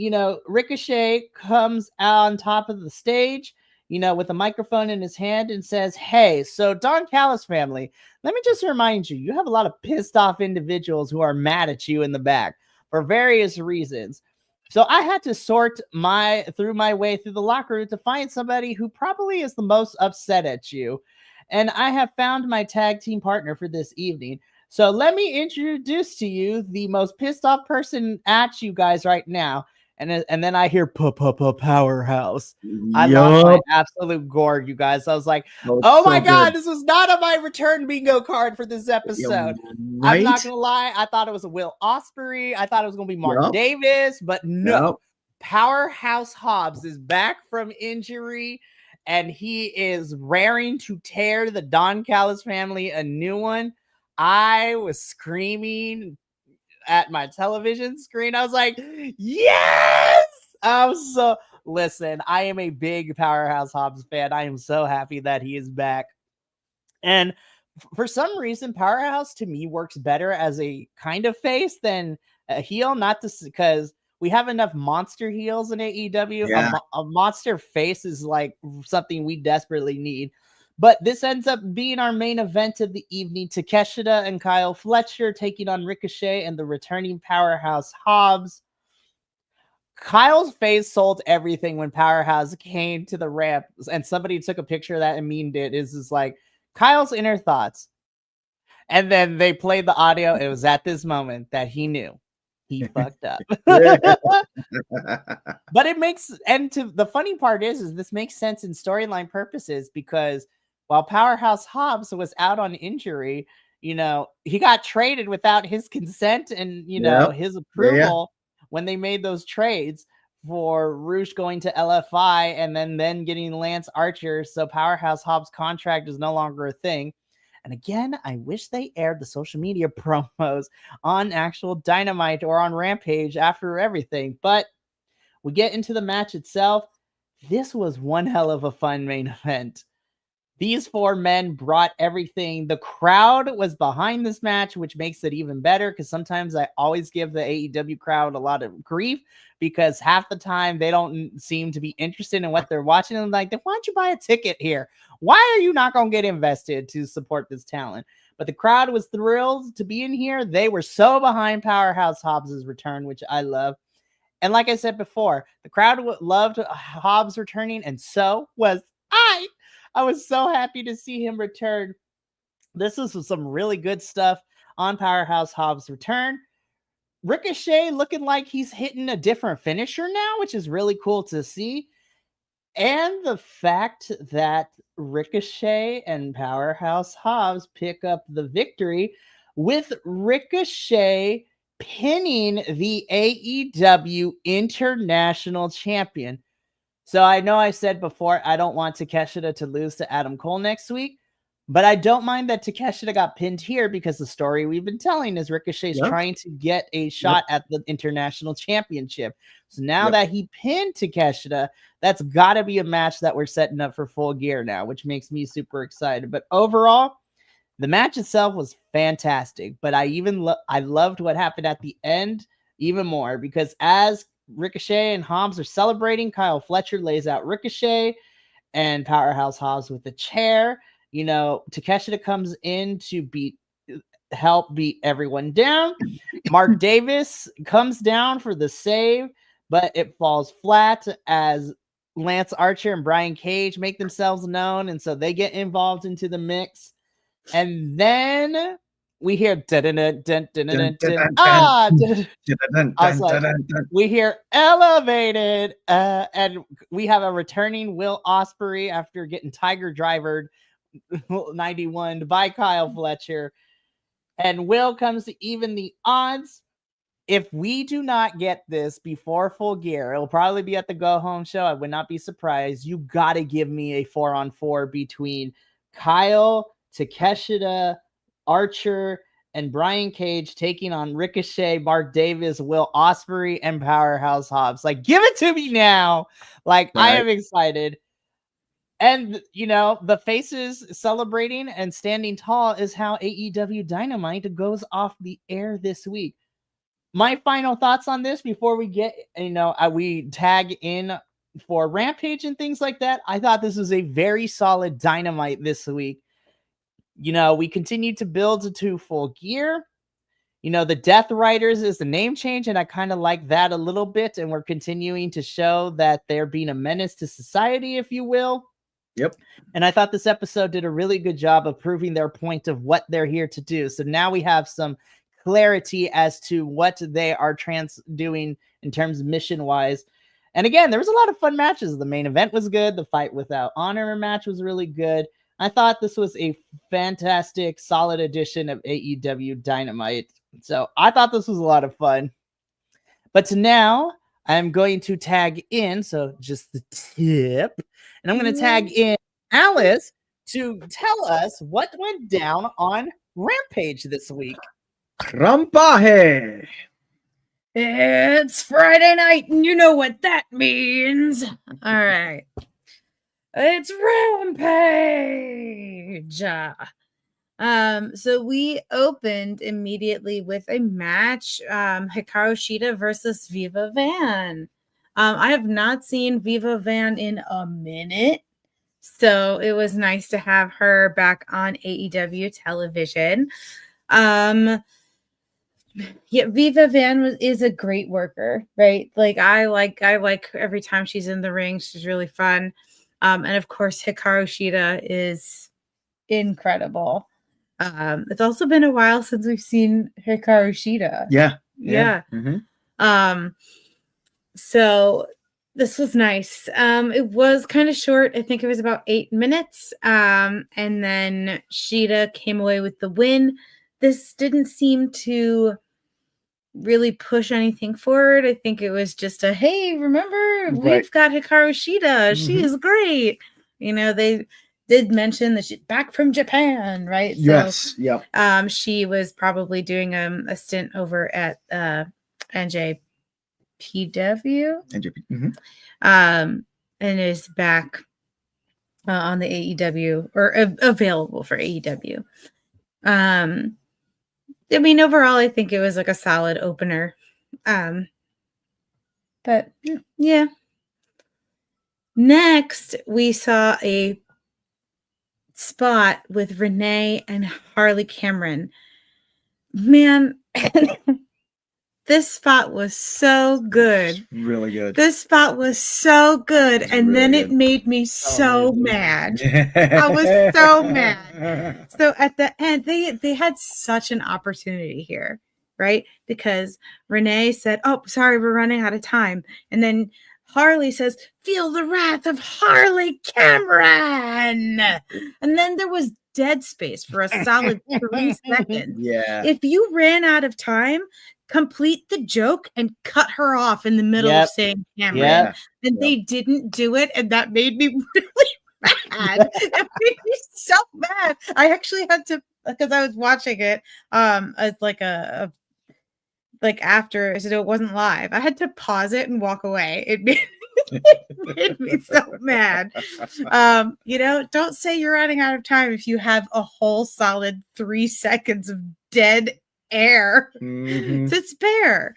Ricochet comes out on top of the stage, with a microphone in his hand and says, hey, so Don Callis family, let me just remind you, you have a lot of pissed off individuals who are mad at you in the back for various reasons. So I had to sort through my way through the locker room to find somebody who probably is the most upset at you. And I have found my tag team partner for this evening. So let me introduce to you the most pissed off person at you guys right now. And then I hear Powerhouse. I lost my absolute gourd, you guys. I was like, oh my God, this was not on my return bingo card for this episode. I'm not going to lie. I thought it was a Will Ospreay. I thought it was going to be Mark Davis, but no. Powerhouse Hobbs is back from injury, and he is raring to tear the Don Callis family a new one. I was screaming at my television screen. I was like, yes! Listen, I am a big Powerhouse Hobbs fan. I am so happy that he is back. And for some reason, Powerhouse to me works better as a kind of face than a heel, not just because we have enough monster heels in AEW. Yeah. A monster face is like something we desperately need. But this ends up being our main event of the evening. Takeshita and Kyle Fletcher taking on Ricochet and the returning Powerhouse Hobbs. Kyle's face sold everything when Powerhouse came to the ramp, and somebody took a picture of that and memed it. Is like Kyle's inner thoughts. And then they played the audio. It was at this moment that he knew he fucked up. But it makes, and the funny part is this makes sense in storyline purposes, because while Powerhouse Hobbs was out on injury, he got traded without his consent and, his approval when they made those trades for Roosh going to LFI and then getting Lance Archer. So Powerhouse Hobbs' contract is no longer a thing. And again, I wish they aired the social media promos on actual Dynamite or on Rampage after everything. But we get into the match itself. This was one hell of a fun main event. These four men brought everything. The crowd was behind this match, which makes it even better because sometimes I always give the AEW crowd a lot of grief because half the time they don't seem to be interested in what they're watching. I'm like, then why don't you buy a ticket here? Why are you not going to get invested to support this talent? But the crowd was thrilled to be in here. They were so behind Powerhouse Hobbs' return, which I love. And like I said before, the crowd loved Hobbs returning, and so was I. I was so happy to see him return. This was some really good stuff on Powerhouse Hobbs' return. Ricochet looking like he's hitting a different finisher now, which is really cool to see. And the fact that Ricochet and Powerhouse Hobbs pick up the victory with Ricochet pinning the AEW International Champion. So I know I said before, I don't want Takeshita to lose to Adam Cole next week, but I don't mind that Takeshita got pinned here because the story we've been telling is Ricochet's trying to get a shot at the International Championship. So now that he pinned Takeshita, that's got to be a match that we're setting up for Full Gear now, which makes me super excited. But overall, the match itself was fantastic, but I loved what happened at the end even more because as Ricochet and Hobbs are celebrating, Kyle Fletcher lays out Ricochet and Powerhouse Hobbs with the chair. You know, Takeshita comes in to help beat everyone down. Mark Davis comes down for the save, but it falls flat as Lance Archer and Brian Cage make themselves known, and so they get involved into the mix. And then we hear we hear elevated, and we have a returning Will Ospreay after getting Tiger Drivered 91 by Kyle Fletcher, and Will comes to even the odds. If we do not get this before Full Gear, it'll probably be at the Go Home show. I would not be surprised. You got to give me a 4-on-4 between Kyle, Takeshita, Archer, and Brian Cage taking on Ricochet, Mark Davis, Will Ospreay, and Powerhouse Hobbs. Like, give it to me now. Like, I am excited. And, you know, the faces celebrating and standing tall is how AEW Dynamite goes off the air this week. My final thoughts on this before we get, we tag in for Rampage and things like that. I thought this was a very solid Dynamite this week. You know, we continue to build to Full Gear. You know, the Death Riders is the name change, and I kind of like that a little bit. And we're continuing to show that they're being a menace to society, if you will. Yep. And I thought this episode did a really good job of proving their point of what they're here to do. So now we have some clarity as to what they are doing in terms of mission-wise. And again, there was a lot of fun matches. The main event was good. The Fight Without Honor match was really good. I thought this was a fantastic, solid edition of AEW Dynamite. So I thought this was a lot of fun. But now I'm going to tag in, so just the tip, and I'm going to tag in Alice to tell us what went down on Rampage this week. Rampage. It's Friday night, and you know what that means. All right. It's Rampage. So we opened immediately with a match, Hikaru Shida versus Viva Van. I have not seen Viva Van in a minute, so it was nice to have her back on AEW television. Yeah, Viva Van is a great worker, right? Like I like every time she's in the ring, she's really fun. And of course, Hikaru Shida is incredible. It's also been a while since we've seen Hikaru Shida. Yeah. Mm-hmm. So this was nice. It was kind of short. I think it was about 8 minutes. And then Shida came away with the win. This didn't seem to really push anything forward. I think it was just a, hey, remember, we've got Hikaru Shida. Mm-hmm. She is great. You know, they did mention that she's back from Japan, right? Yes. So, she was probably doing a stint over at NJPW. NJP. Mm-hmm. And is back on the AEW or available for AEW. I mean, overall, I think it was like a solid opener. But yeah. Next, we saw a spot with Renee and Harley Cameron. Man, this spot was so good. Really good. This spot was so good. And really then good. it made me so mad. I was so mad. So at the end, they had such an opportunity here, right? Because Renee said, "Oh, sorry, we're running out of time." And then Harley says, "Feel the wrath of Harley Cameron." And then there was dead space for a solid 3 seconds. Yeah. If you ran out of time, complete the joke and cut her off in the middle of saying Cameron. Yep. And they didn't do it, and that made me really mad. It made me so mad. I actually had to, because I was watching it as like like after, so it wasn't live. I had to pause it and walk away. It made me so mad. You know, don't say you're running out of time if you have a whole solid 3 seconds of dead air to spare.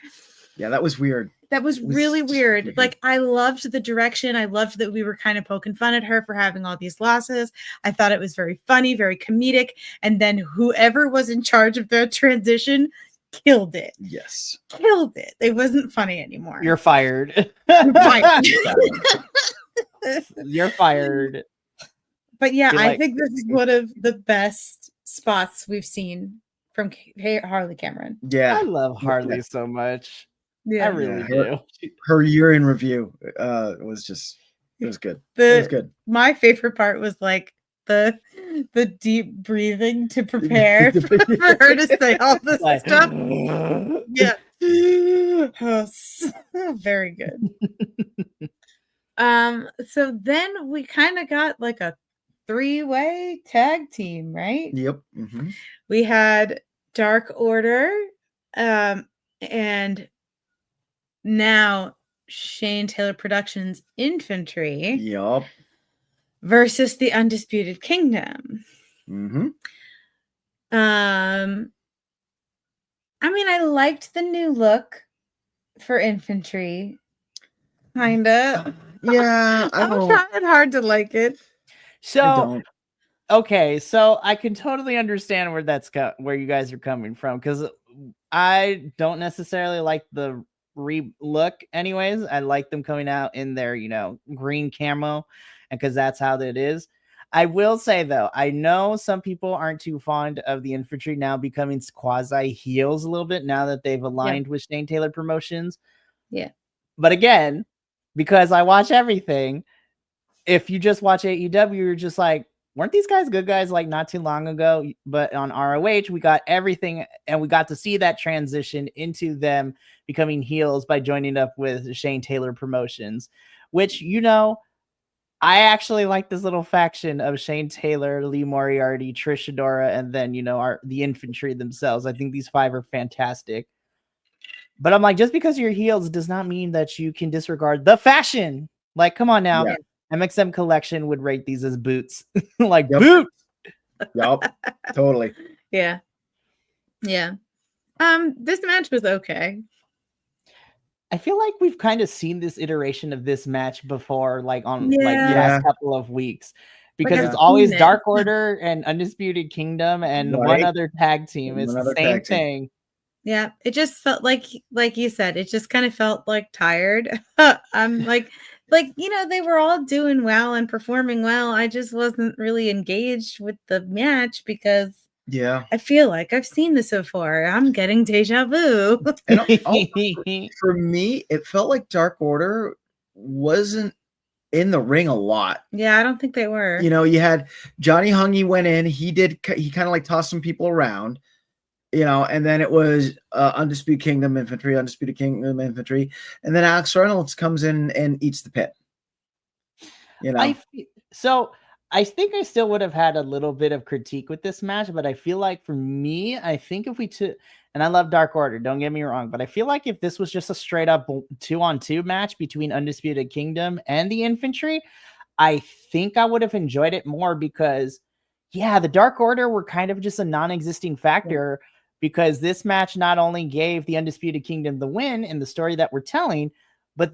Yeah, that was weird. That was really weird. Like, I loved the direction. I loved that we were kind of poking fun at her for having all these losses. I thought it was very funny, very comedic. And then whoever was in charge of the transition killed it. Yes. Killed it. It wasn't funny anymore. You're fired. You're fired. You're fired. But yeah, You're I like- think this is one of the best spots we've seen from Harley Cameron. Yeah. I love Harley so much. Yeah. I really Yeah. do. Her year in review was just, it was good. It was good. My favorite part was like the deep breathing to prepare for her to say all this Like, stuff. Yeah. Oh, very good. So then we kind of got like a 3-way tag team, right? Yep. We had Dark Order, and now Shane Taylor Productions Infantry Yep. versus the Undisputed Kingdom. I mean, I liked the new look for Infantry. Kinda. Yeah. I'm trying hard to like it. So okay, so I can totally understand where where you guys are coming from, because I don't necessarily like the look anyways. I like them coming out in their, green camo, and because that's how it is. I will say though, I know some people aren't too fond of the Infantry now becoming quasi heels a little bit now that they've aligned with Shane Taylor Promotions. Yeah. But again, because I watch everything, if you just watch AEW, you're just like, weren't these guys good guys like not too long ago? But on ROH, we got everything, and we got to see that transition into them becoming heels by joining up with Shane Taylor Promotions, which, I actually like this little faction of Shane Taylor, Lee Moriarty, Trish Adora, and then, the Infantry themselves. I think these 5 are fantastic. But I'm like, just because you're heels does not mean that you can disregard the fashion. Like, come on now. Yeah. MXM Collection would rate these as boots. Like, boots. Yup. Totally. Yeah. Yeah. This match was okay. I feel like we've kind of seen this iteration of this match before, like on the last couple of weeks, because it's always Dark Order and Undisputed Kingdom and one other tag team. It's the same thing. Yeah, it just felt like you said, it just kind of felt like tired. I'm like they were all doing well and performing well. I just wasn't really engaged with the match because I feel like I've seen this before. I'm getting deja vu. And for me, it felt like Dark Order wasn't in the ring a lot. Yeah, I don't think they were. You had Johnny Hungy went in. He kind of like tossed some people around, and then it was Undisputed Kingdom Infantry, Undisputed Kingdom Infantry. And then Alex Reynolds comes in and eats the pit. I think I still would have had a little bit of critique with this match, but I feel like for me, I think if we took, and I love Dark Order, don't get me wrong, but I feel like if this was just a straight up 2-on-2 match between Undisputed Kingdom and the Infantry, I think I would have enjoyed it more because, yeah, the Dark Order were kind of just a non-existing factor because this match not only gave the Undisputed Kingdom the win in the story that we're telling, but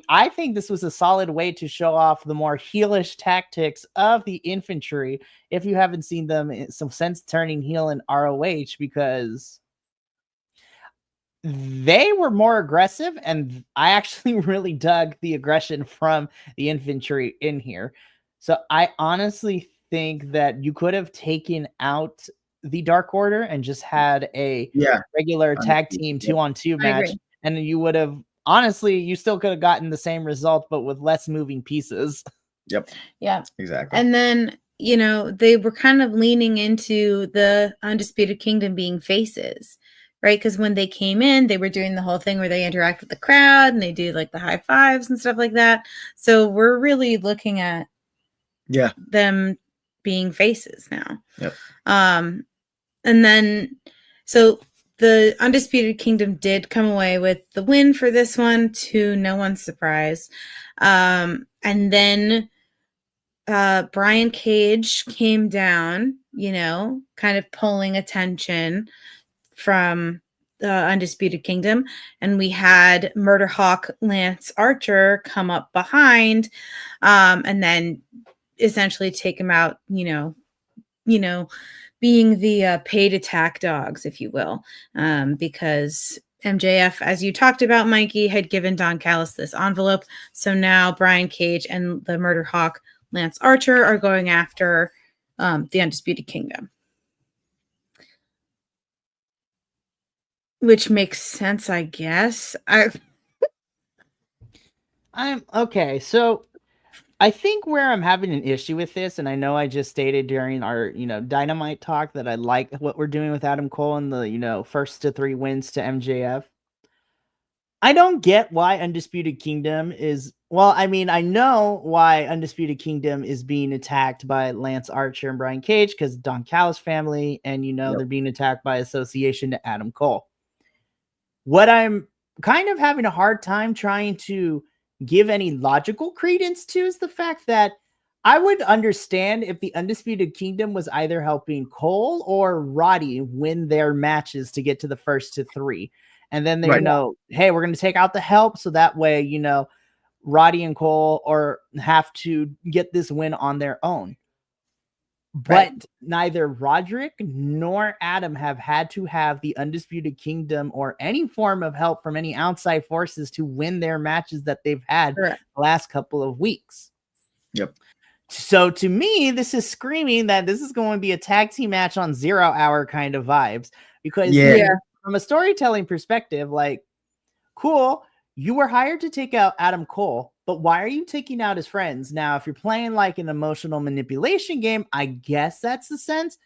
I think this was a solid way to show off the more heelish tactics of the infantry if you haven't seen them since turning heel in ROH, because they were more aggressive, and I actually really dug the aggression from the infantry in here. So I honestly think that you could have taken out the Dark Order and just had a regular tag team 2-on-2 match, and you would have, honestly, you still could have gotten the same result, but with less moving pieces. Yep. Yeah. Exactly. And then, you know, they were kind of leaning into the Undisputed Kingdom being faces, right? Because when they came in, they were doing the whole thing where they interact with the crowd and they do like the high fives and stuff like that. So we're really looking at them being faces now. Yep. And then, so the Undisputed Kingdom did come away with the win for this one, to no one's surprise. And then Brian Cage came down, you know, kind of pulling attention from the Undisputed Kingdom. And we had Murder Hawk Lance Archer come up behind and then essentially take him out, you know, being the paid attack dogs, if you will, because MJF, as you talked about, Mikey, had given Don Callis this envelope. So now Brian Cage and the Murder Hawk Lance Archer are going after the Undisputed Kingdom. Which makes sense, I guess. I'm okay. So I think where I'm having an issue with this, and I know I just stated during our, Dynamite talk that I like what we're doing with Adam Cole and the, first to 3 wins to MJF. I don't get why Undisputed Kingdom is, I know why Undisputed Kingdom is being attacked by Lance Archer and Brian Cage, because Don Callis family, and they're being attacked by association to Adam Cole. What I'm kind of having a hard time trying to give any logical credence to is the fact that I would understand if the Undisputed Kingdom was either helping Cole or Roddy win their matches to get to the first to 3. And then they, hey, we're going to take out the help. So that way, Roddy and Cole have to get this win on their own. But neither Roderick nor Adam have had to have the Undisputed Kingdom or any form of help from any outside forces to win their matches that they've had the last couple of weeks. Yep. So to me, this is screaming that this is going to be a tag team match on 0 hour kind of vibes. Because from a storytelling perspective, cool, you were hired to take out Adam Cole, but why are you taking out his friends? Now, if you're playing like an emotional manipulation game, I guess that's the sense.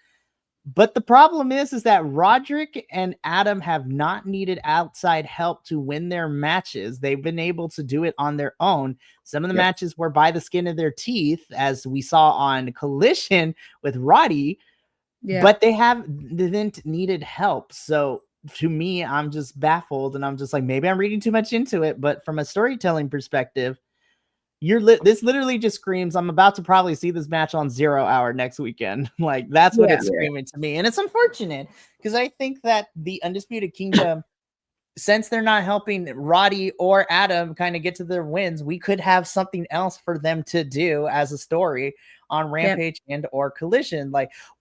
But the problem is that Roderick and Adam have not needed outside help to win their matches. They've been able to do it on their own. Some of the matches were by the skin of their teeth, as we saw on Collision with Roddy, but they didn't needed help. So to me, I'm just baffled, and I'm just like, maybe I'm reading too much into it. But from a storytelling perspective, this literally just screams, I'm about to probably see this match on 0 hour next weekend. That's what it's screaming to me. And it's unfortunate because I think that the Undisputed Kingdom, since they're not helping Roddy or Adam kind of get to their wins, we could have something else for them to do as a story on Rampage and or Collision.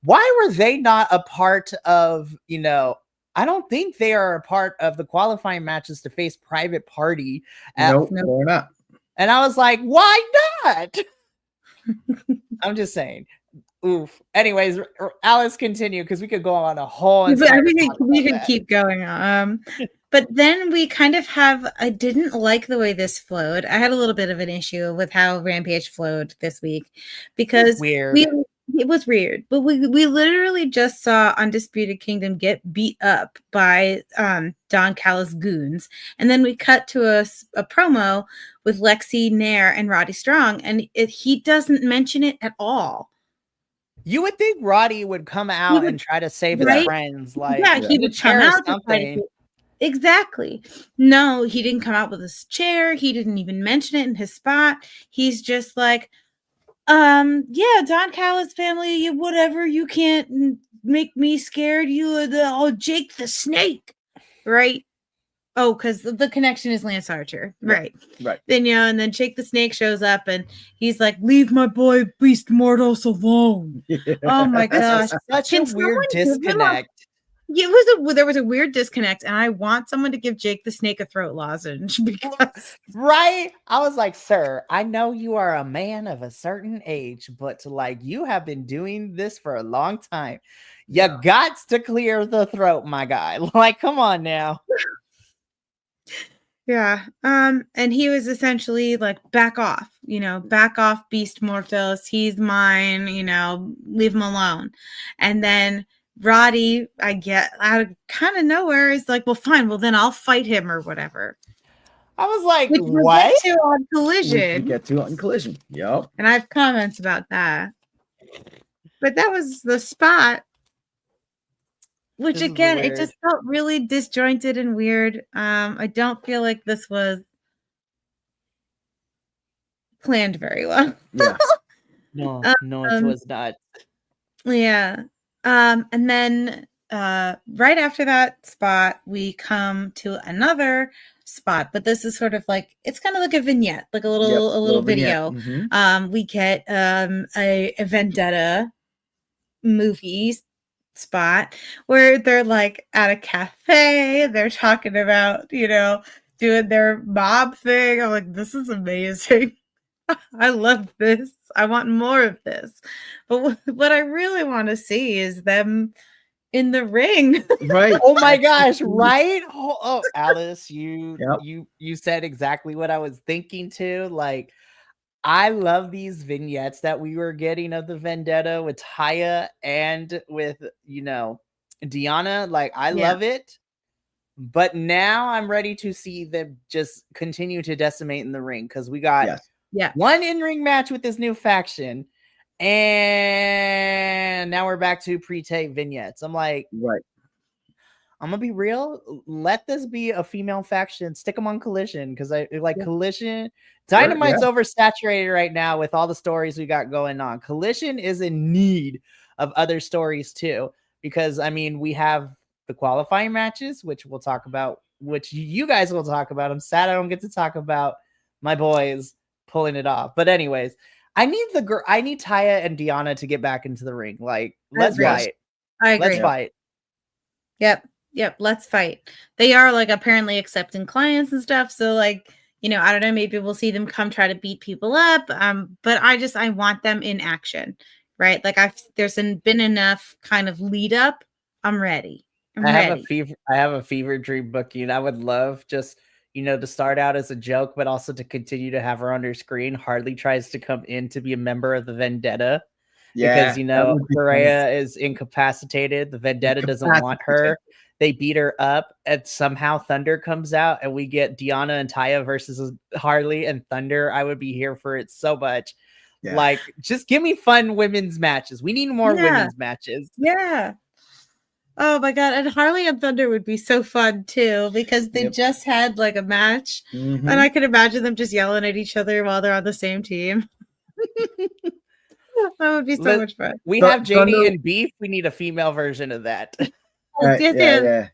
Why were they not a part of, I don't think they are a part of the qualifying matches to face Private Party. Nope, they're not. And I was like, why not? I'm just saying. Oof. Anyways, Alice, continue, because we could go on a whole. We could keep going on. But then we kind of I didn't like the way this flowed. I had a little bit of an issue with how Rampage flowed this week because it was weird. But we literally just saw Undisputed Kingdom get beat up by Don Callis goons. And then we cut to a promo with Lexi Nair and Roddy Strong. And he doesn't mention it at all. You would think Roddy would come out and try to save his friends. He would come out something. Exactly. No, he didn't come out with his chair. He didn't even mention it in his spot. He's just like, yeah, Don Callis family, you whatever, you can't make me scared. You are the Jake the Snake, right? Oh, because the connection is Lance Archer, right? Right. Then and then Jake the Snake shows up and he's like, "Leave my boy Beast Mordos alone." Oh my gosh, Such a weird disconnect. There was a weird disconnect, and I want someone to give Jake the Snake a throat lozenge because right? I was like, sir, I know you are a man of a certain age, but like you have been doing this for a long time. You gots to clear the throat, my guy. Like, come on now. Yeah. And he was essentially like, back off, back off, Beast Mortos. He's mine, leave him alone. And then Roddy, I get out of kind of nowhere, is like, well, fine, well, then I'll fight him or whatever. I was like, which what? Get to on Collision. We get to on Collision. Yep. And I have comments about that. But that was the spot. Which again, it just felt really disjointed and weird. I don't feel like this was planned very well. Yeah. No, it was not. Yeah. And then right after that spot, we come to another spot, but this is sort of like, it's kind of like a vignette, like a little video. Mm-hmm. We get a Vendetta movies spot where they're like at a cafe, they're talking about doing their mob thing. I'm like, this is amazing. I love this. I want more of this. But what I really want to see is them in the ring. Right. Oh my gosh, right? Oh, Alice, you said exactly what I was thinking too. Like, I love these vignettes that we were getting of the Vendetta with Taya and with, Deanna. Like, I love it. But now I'm ready to see them just continue to decimate in the ring, because we got one in-ring match with this new faction. And now we're back to pre-tape vignettes. I'm like, right. I'm gonna be real. Let this be a female faction. Stick them on Collision, because I like Collision. Dynamite's oversaturated right now with all the stories we got going on. Collision is in need of other stories too, because I mean, we have the qualifying matches, which we'll talk about, which you guys will talk about. I'm sad I don't get to talk about my boys pulling it off. But anyways, I need Taya and Deanna to get back into the ring. Like, let's fight. I agree. Let's fight. Yep, let's fight. They are like apparently accepting clients and stuff. So like, I don't know, maybe we'll see them come try to beat people up. But I want them in action, right? Like there's been enough kind of lead up. I'm ready. I have a fever dream booking. I would love just, to start out as a joke, but also to continue to have her on her screen. Harley tries to come in to be a member of the Vendetta. Yeah, because Correa is incapacitated. The Vendetta doesn't want her. They beat her up, and somehow Thunder comes out, and we get Deanna and Taya versus Harley and Thunder. I would be here for it so much. Yeah. Like, just give me fun women's matches. We need more women's matches. Yeah. Oh my god, and Harley and Thunder would be so fun too, because they just had like a match, and I could imagine them just yelling at each other while they're on the same team. That would be so much fun. We have JD and Beef. We need a female version of that. Yeah.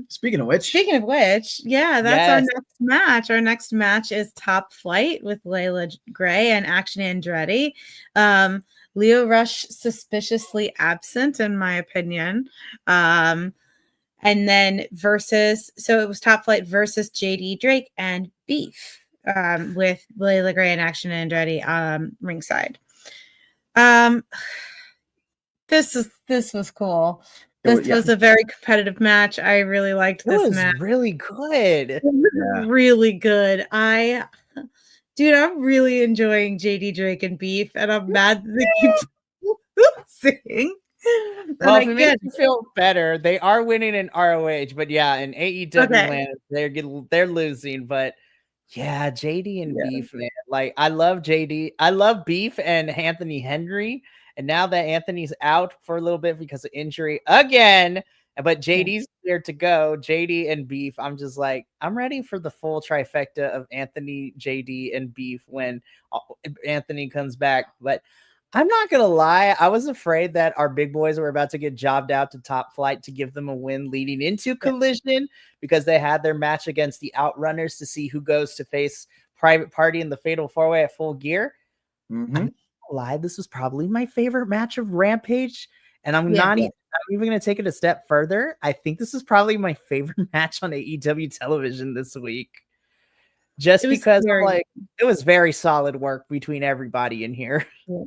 Speaking of which, that's our next match. Our next match is Top Flight with Layla Gray and Action Andretti. Leo Rush suspiciously absent, in my opinion. And then it was Top Flight versus JD Drake and Beef, with Layla Gray and Action Andretti ringside. This was cool. This was a very competitive match. I really liked this match. Really good. It was really good. I'm really enjoying JD Drake and Beef, and I'm mad that they keep losing. Well, if it makes you feel better, they are winning in ROH, but in AEW land, they're losing. But yeah, JD and Beef, man. Like, I love JD. I love Beef and Anthony Henry. And now that Anthony's out for a little bit because of injury again, but JD's cleared to go, JD and Beef. I'm just like, I'm ready for the full trifecta of Anthony, JD, and Beef when Anthony comes back. But I'm not gonna lie, I was afraid that our big boys were about to get jobbed out to Top Flight to give them a win leading into Collision because they had their match against the Outrunners to see who goes to face Private Party in the Fatal 4-Way at Full Gear. I'm not gonna lie, this was probably my favorite match of Rampage, and I'm even going to take it a step further. I think this is probably my favorite match on AEW television this week. Just because it was very solid work between everybody in here. Yeah.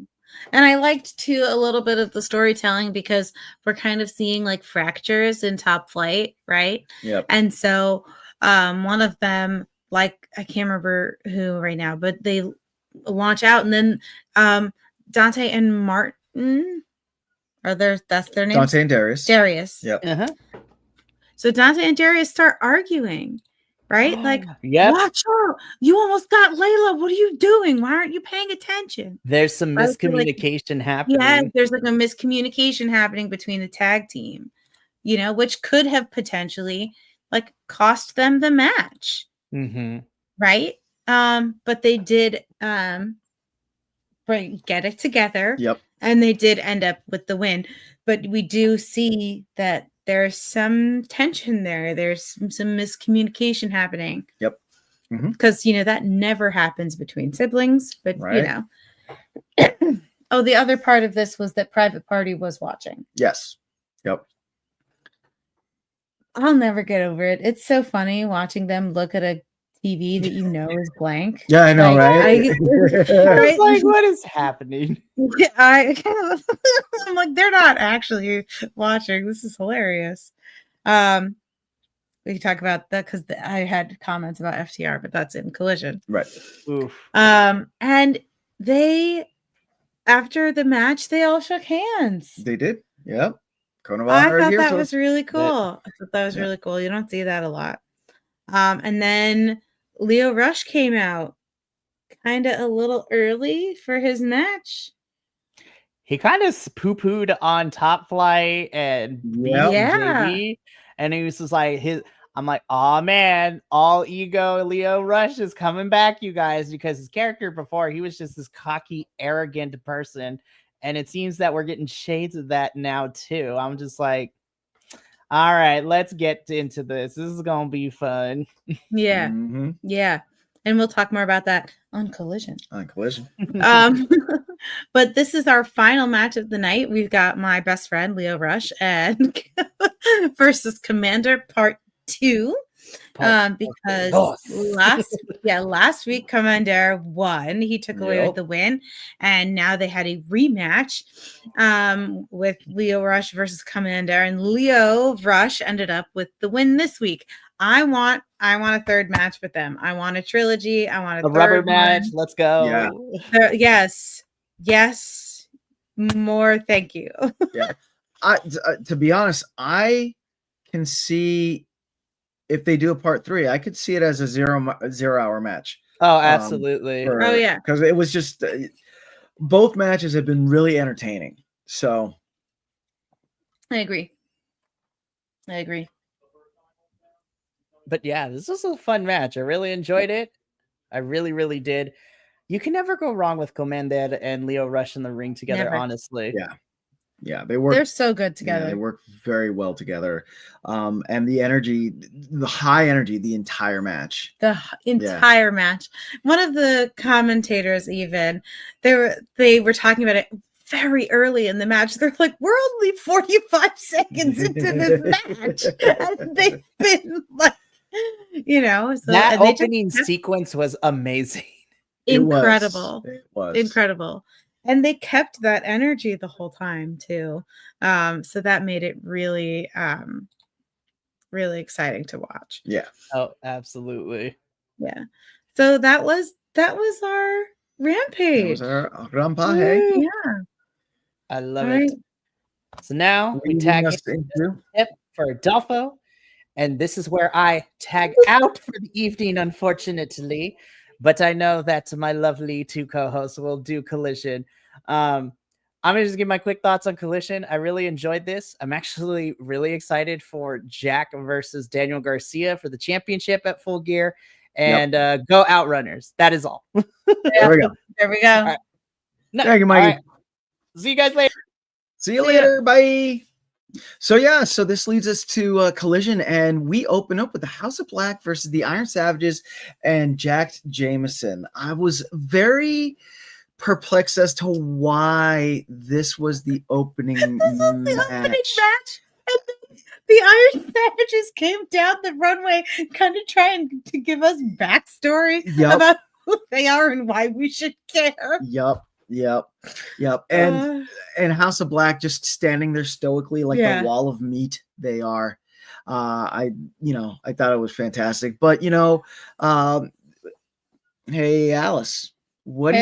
And I liked too a little bit of the storytelling because we're kind of seeing like fractures in Top Flight, right? Yep. And so one of them, like I can't remember who right now, but they launch out, and then Dante and Martin that's their name. Dante and Darius. Yep. So Dante and Darius start arguing. Right? Like, watch out. You almost got Layla. What are you doing? Why aren't you paying attention? There's some miscommunication happening. Yeah, there's like a miscommunication happening between the tag team, which could have potentially like cost them the match. Right? But they did get it together. Yep. And they did end up with the win. But we do see that there's some tension there. There's some miscommunication happening. Yep. Because, that never happens between siblings. But, Oh, the other part of this was that Private Party was watching. Yes. Yep. I'll never get over it. It's so funny watching them look at a TV that is blank. Yeah, I know, right? It's like, what is happening? I'm like, they're not actually watching. This is hilarious. We can talk about that because I had comments about FTR, but that's in Collision. Right. Oof. And they, after the match, they all shook hands. They did. Yep. I thought that was really cool. I thought that was really cool. You don't see that a lot. And then Lio Rush came out kind of a little early for his match. He kind of poo-pooed on Top Flight and JD, and he was just like I'm like, oh man, all ego Lio Rush is coming back, you guys, because his character before, he was just this cocky, arrogant person, and it seems that we're getting shades of that now too. I'm just like, all right, let's get into this. This is gonna be fun. Yeah. Yeah. And we'll talk more about that on Collision. But this is our final match of the night. We've got my best friend, Lio Rush, and versus Commander Part 2. Because last week Commander won. He took away with the win, and now they had a rematch with Lio Rush versus Commander, and Lio Rush ended up with the win this week. I want a third match with them. I want a trilogy. I want a rubber match. Let's go. Yeah. Yes. More. Thank you. Yeah. To be honest, I can see if they do a part 3, I could see it as a 0 hour match. Oh, absolutely. Because it was just both matches have been really entertaining. So I agree. But yeah, this was a fun match. I really enjoyed it. I really, really did. You can never go wrong with Commander and Lio Rush in the ring together, honestly. Yeah, they work. They're so good together. They work very well together. And the energy, the high energy, the entire match. Match. One of the commentators, even they were talking about it very early in the match. They're like, we're only 45 seconds into this match, and they've been like, so that opening sequence was amazing. Incredible. It was incredible. And they kept that energy the whole time too. So that made it really, really exciting to watch. Yeah. Oh, absolutely. Yeah. So that was our Rampage. That was our Rampage. Yeah. I love it. So now we tag for Adolfo. And this is where I tag out for the evening, unfortunately. But I know that my lovely 2 co-hosts will do Collision. I'm gonna just give my quick thoughts on Collision. I really enjoyed this. I'm actually really excited for Jack versus Daniel Garcia for the championship at Full Gear, and go Outrunners. That is all. There we go. There we go. All right. No, Thank you, all Mikey. right. See you guys later. See you See ya. later. Bye. So this leads us to Collision, and we open up with the House of Black versus the Iron Savages and Jack Jameson. I was very perplexed as to why this was the opening match. And the Iron Savages came down the runway, kind of trying to give us backstory about who they are and why we should care. Yep. And House of Black just standing there stoically like the wall of meat they are. I thought it was fantastic. But hey Alice, what do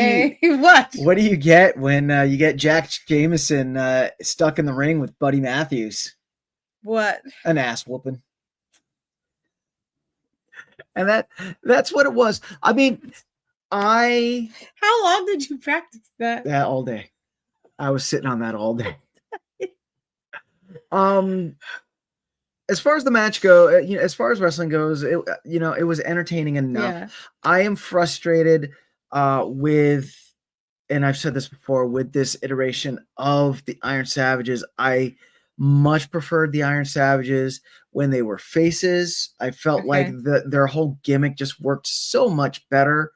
you get when you get Jack Jameson stuck in the ring with Buddy Matthews? What? An ass whooping. And that's what it was. I mean, how long did you practice that? That all day. I was sitting on that all day. As far as the match as far as wrestling goes, it was entertaining enough. Yeah. I am frustrated with, and I've said this before, with this iteration of the Iron Savages. I much preferred the Iron Savages when they were faces. I felt like their whole gimmick just worked so much better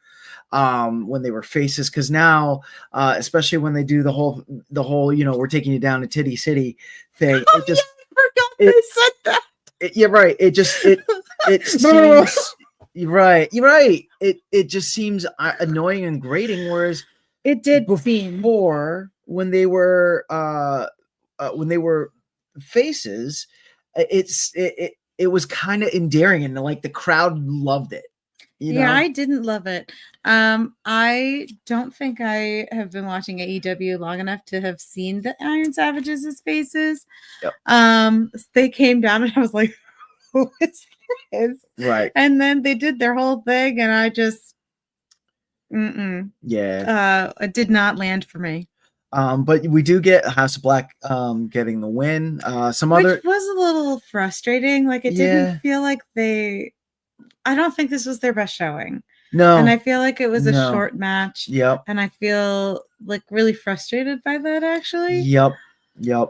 when they were faces, because now especially when they do the whole we're taking you down to Titty City thing, it just they said that. It seems you're right. It just seems annoying and grating, whereas it did before when they were faces, it was kind of endearing and like the crowd loved it. I didn't love it. I don't think I have been watching AEW long enough to have seen the Iron Savages as faces. Yep. They came down and I was like, who is this? Right. And then they did their whole thing and I just it did not land for me. But we do get House of Black getting the win. Which was a little frustrating. Like it didn't feel like I don't think this was their best showing. No. And I feel like it was a short match. Yep. And I feel like really frustrated by that actually. Yep. Yeah.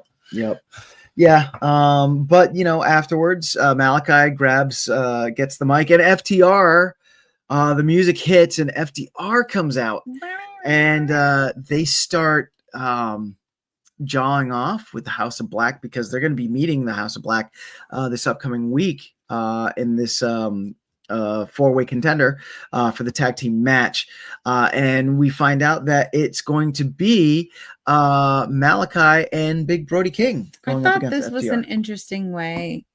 But afterwards, Malachi gets the mic, and FTR, the music hits and FTR comes out and they start jawing off with the House of Black, because they're going to be meeting the House of Black this upcoming week in this four-way contender for the tag team match, and we find out that it's going to be Malachi and Big Brody King going up against FTR. This was an interesting way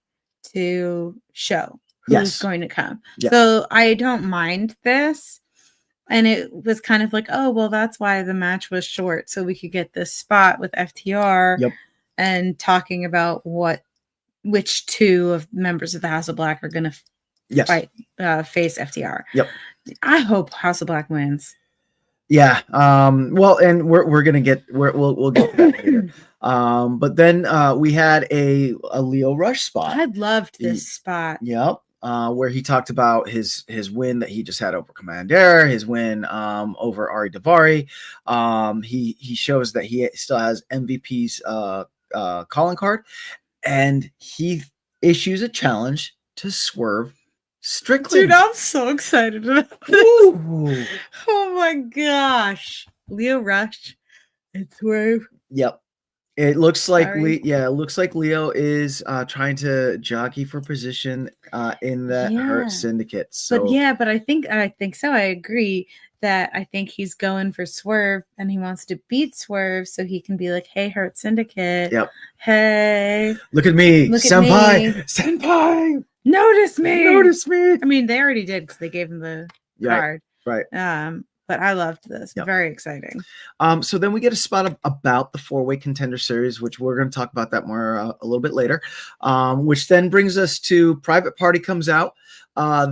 to show who's going to come. Yeah. So I don't mind this. And it was kind of like, oh, well, that's why the match was short. So we could get this spot with FTR and talking about which two of members of the House of Black are going to fight, face FTR. Yep. I hope House of Black wins. Yeah. Well, and we're going to get, we'll get to that later. But then we had a Leo Rush spot. I loved this spot. Yep. Where he talked about his win that he just had over Commander, his win over Ari Daivari. He shows that he still has MVP's calling card, and he issues a challenge to Swerve Strickland. Dude, I'm so excited about this. Ooh. Oh my gosh. Leo Rush and Swerve. Yep. It looks like Leo is trying to jockey for position in the Hurt Syndicate. So, but I think so. I agree that I think he's going for Swerve and he wants to beat Swerve so he can be like, "Hey, Hurt Syndicate. Yep. Hey, look at me, senpai. Senpai. Notice me. Notice me." I mean, they already did because they gave him the card. Right. But I loved this. Yep. Very exciting. So then we get a spot about the four-way contender series, which we're going to talk about that more a little bit later. Which then brings us to Private Party comes out.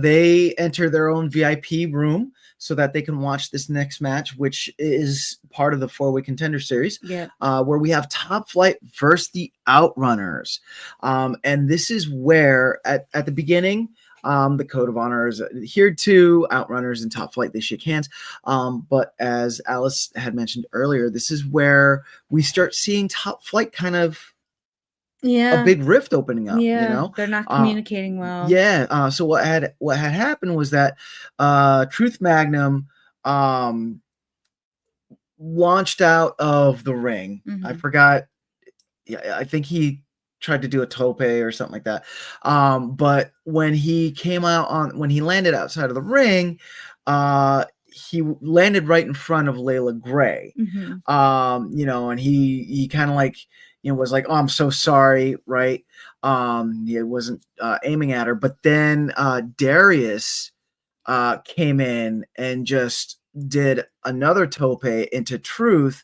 They enter their own VIP room so that they can watch this next match, which is part of the 4-way contender series, Yeah. where we have Top Flight versus the Outrunners. And this is where at the beginning, the code of honor is adhered to. Outrunners and Top Flight, they shake hands. But as Alice had mentioned earlier, this is where we start seeing Top Flight kind of a big rift opening up. Yeah, You know, they're not communicating well. yeah. So what had happened was that Truth Magnum launched out of the ring. I forgot. Yeah, I think he tried to do a tope or something like that. But when he landed outside of the ring, he landed right in front of Layla Gray. You know, and he kind of like, you know, was like, "Oh, I'm so sorry," right? He wasn't aiming at her, but then Darius came in and just did another tope into Truth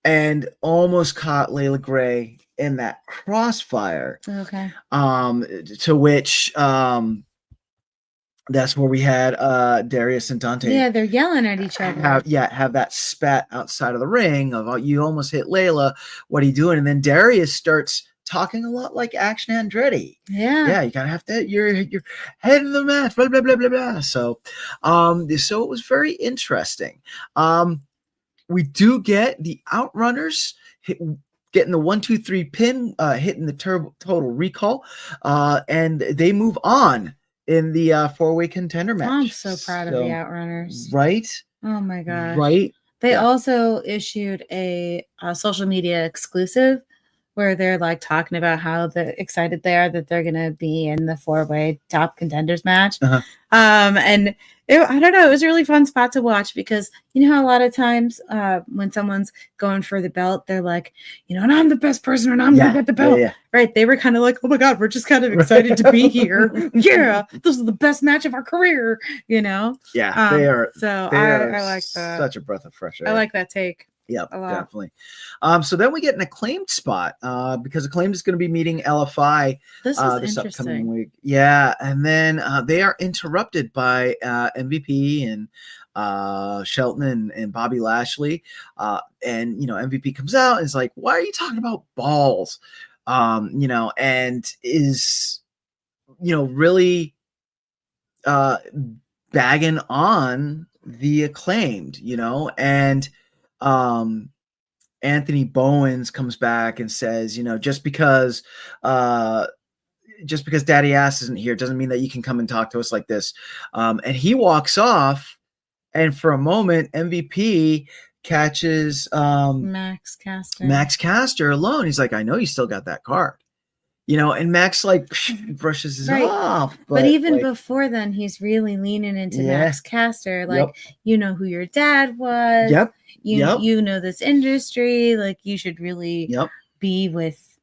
and almost caught Layla Gray in that crossfire. Okay. To which that's where we had Darius and Dante. Yeah, they're yelling at each other. Have that spat outside of the ring of, "Oh, you almost hit Layla. What are you doing?" And then Darius starts talking a lot like Action Andretti. Yeah. You gotta have to. You're head of the match. Blah blah blah blah blah. So it was very interesting. We do get the Outrunners getting the 1-2-3 pin, hitting the total recall, and they move on in the 4-way contender match. I'm so proud of the Outrunners. Right? Oh my gosh. Right? They also issued a social media exclusive where they're like talking about how excited they are that they're going to be in the 4-way top contenders match. And I don't know, it was a really fun spot to watch because you know how a lot of times when someone's going for the belt, they're like, you know, and I'm the best person and I'm going to get the belt. Right. They were kind of like, oh my God, we're just kind of excited to be here. Yeah. This is the best match of our career, you know? Yeah, they are. So I like that. Such a breath of fresh air. I like that take. Yeah, definitely. So then we get an Acclaimed spot because Acclaimed is going to be meeting LFI this upcoming week. Yeah, and then they are interrupted by MVP and Shelton and Bobby Lashley. And, you know, MVP comes out and is like, "Why are you talking about balls?" You know, and is, you know, really bagging on the Acclaimed, you know, and Anthony Bowens comes back and says, you know, just because Daddy Ass isn't here doesn't mean that you can come and talk to us like this. And he walks off, and for a moment, MVP catches Max Caster alone. He's like, "I know you still got that card." You know, and Max like brushes his off. But even before then, he's really leaning into Max Caster. Like, you know who your dad was. You know this industry. Like, you should really be with,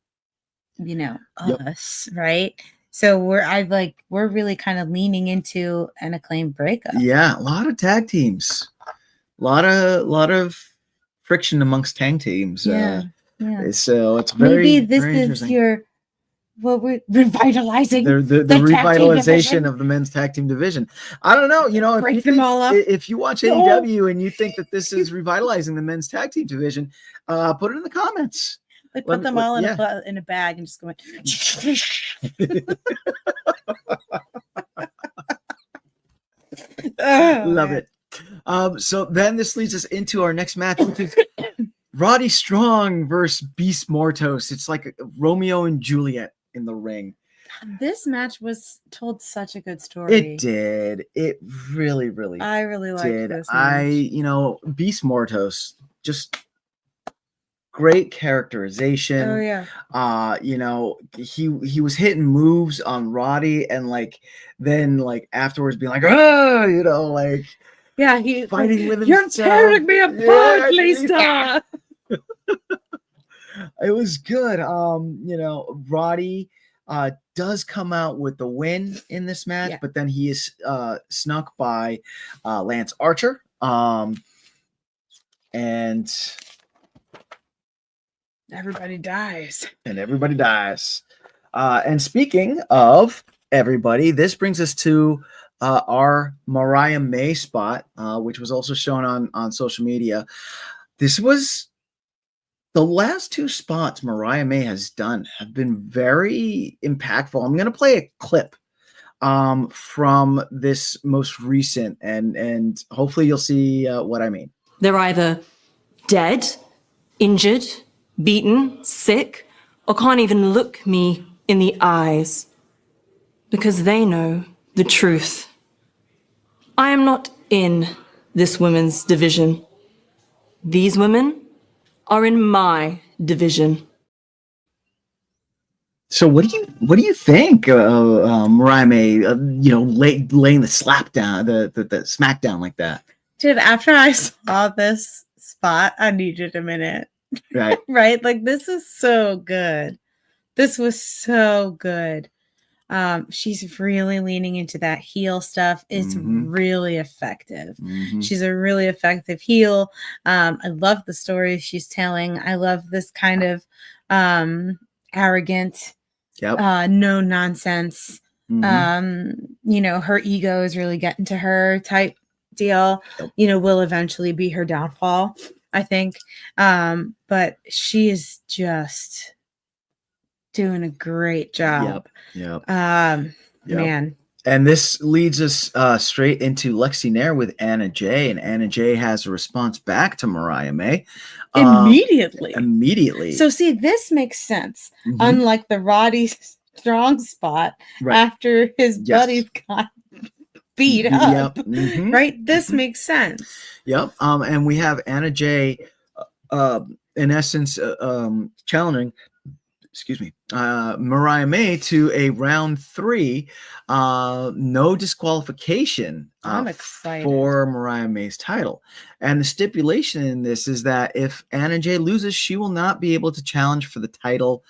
you know, us, right? So we're really kind of leaning into an Acclaimed breakup. Yeah, a lot of tag teams, a lot of friction amongst tag teams. Yeah. So it's very this very is your. Well, we're revitalizing the revitalization of the men's tag team division. I don't know, you know, break them all up. If you watch AEW and you think that this is revitalizing the men's tag team division, put it in the comments. Like put them all in a bag and just go. Love it. So then this leads us into our next match, which is Roddy Strong versus Beast Mortos. It's like Romeo and Juliet in the ring. This match was told such a good story. It did. It really, really I really liked this match. You know, Beast Mortos, just great characterization. Oh yeah. You know, he was hitting moves on Roddy and then afterwards being like, "Oh," you know, like he fighting with himself. You're tearing me apart, Lisa. It was good. You know, Roddy does come out with the win in this match, but then he is snuck by Lance Archer. And everybody dies. And speaking of everybody, this brings us to our Mariah May spot, which was also shown on social media. This was the last two spots Mariah May has done have been very impactful. I'm going to play a clip from this most recent, and hopefully you'll see what I mean. They're either dead, injured, beaten, sick, or can't even look me in the eyes because they know the truth. I am not in this women's division. These women are in my division. So what do you think, Mariah May? Laying the slap down, the smackdown like that. Dude, after I saw this spot, I needed a minute. Right. Right? Like, this is so good. This was so good. She's really leaning into that heel stuff. It's really effective. She's a really effective heel. I love the stories she's telling. I love this kind of arrogant, no nonsense. Her ego is really getting to her type deal. Will eventually be her downfall, I think. But she is just doing a great job. Man. And this leads us straight into Lexi Nair with Anna Jay, and Anna Jay has a response back to Mariah May immediately. So see, this makes sense. Unlike the Roddy Strong spot after his buddies got beat up, right? This makes sense. And we have Anna Jay, in essence, challenging. Mariah May to a round 3, no disqualification I'm excited for Mariah May's title. And the stipulation in this is that if Anna Jay loses, she will not be able to challenge for the title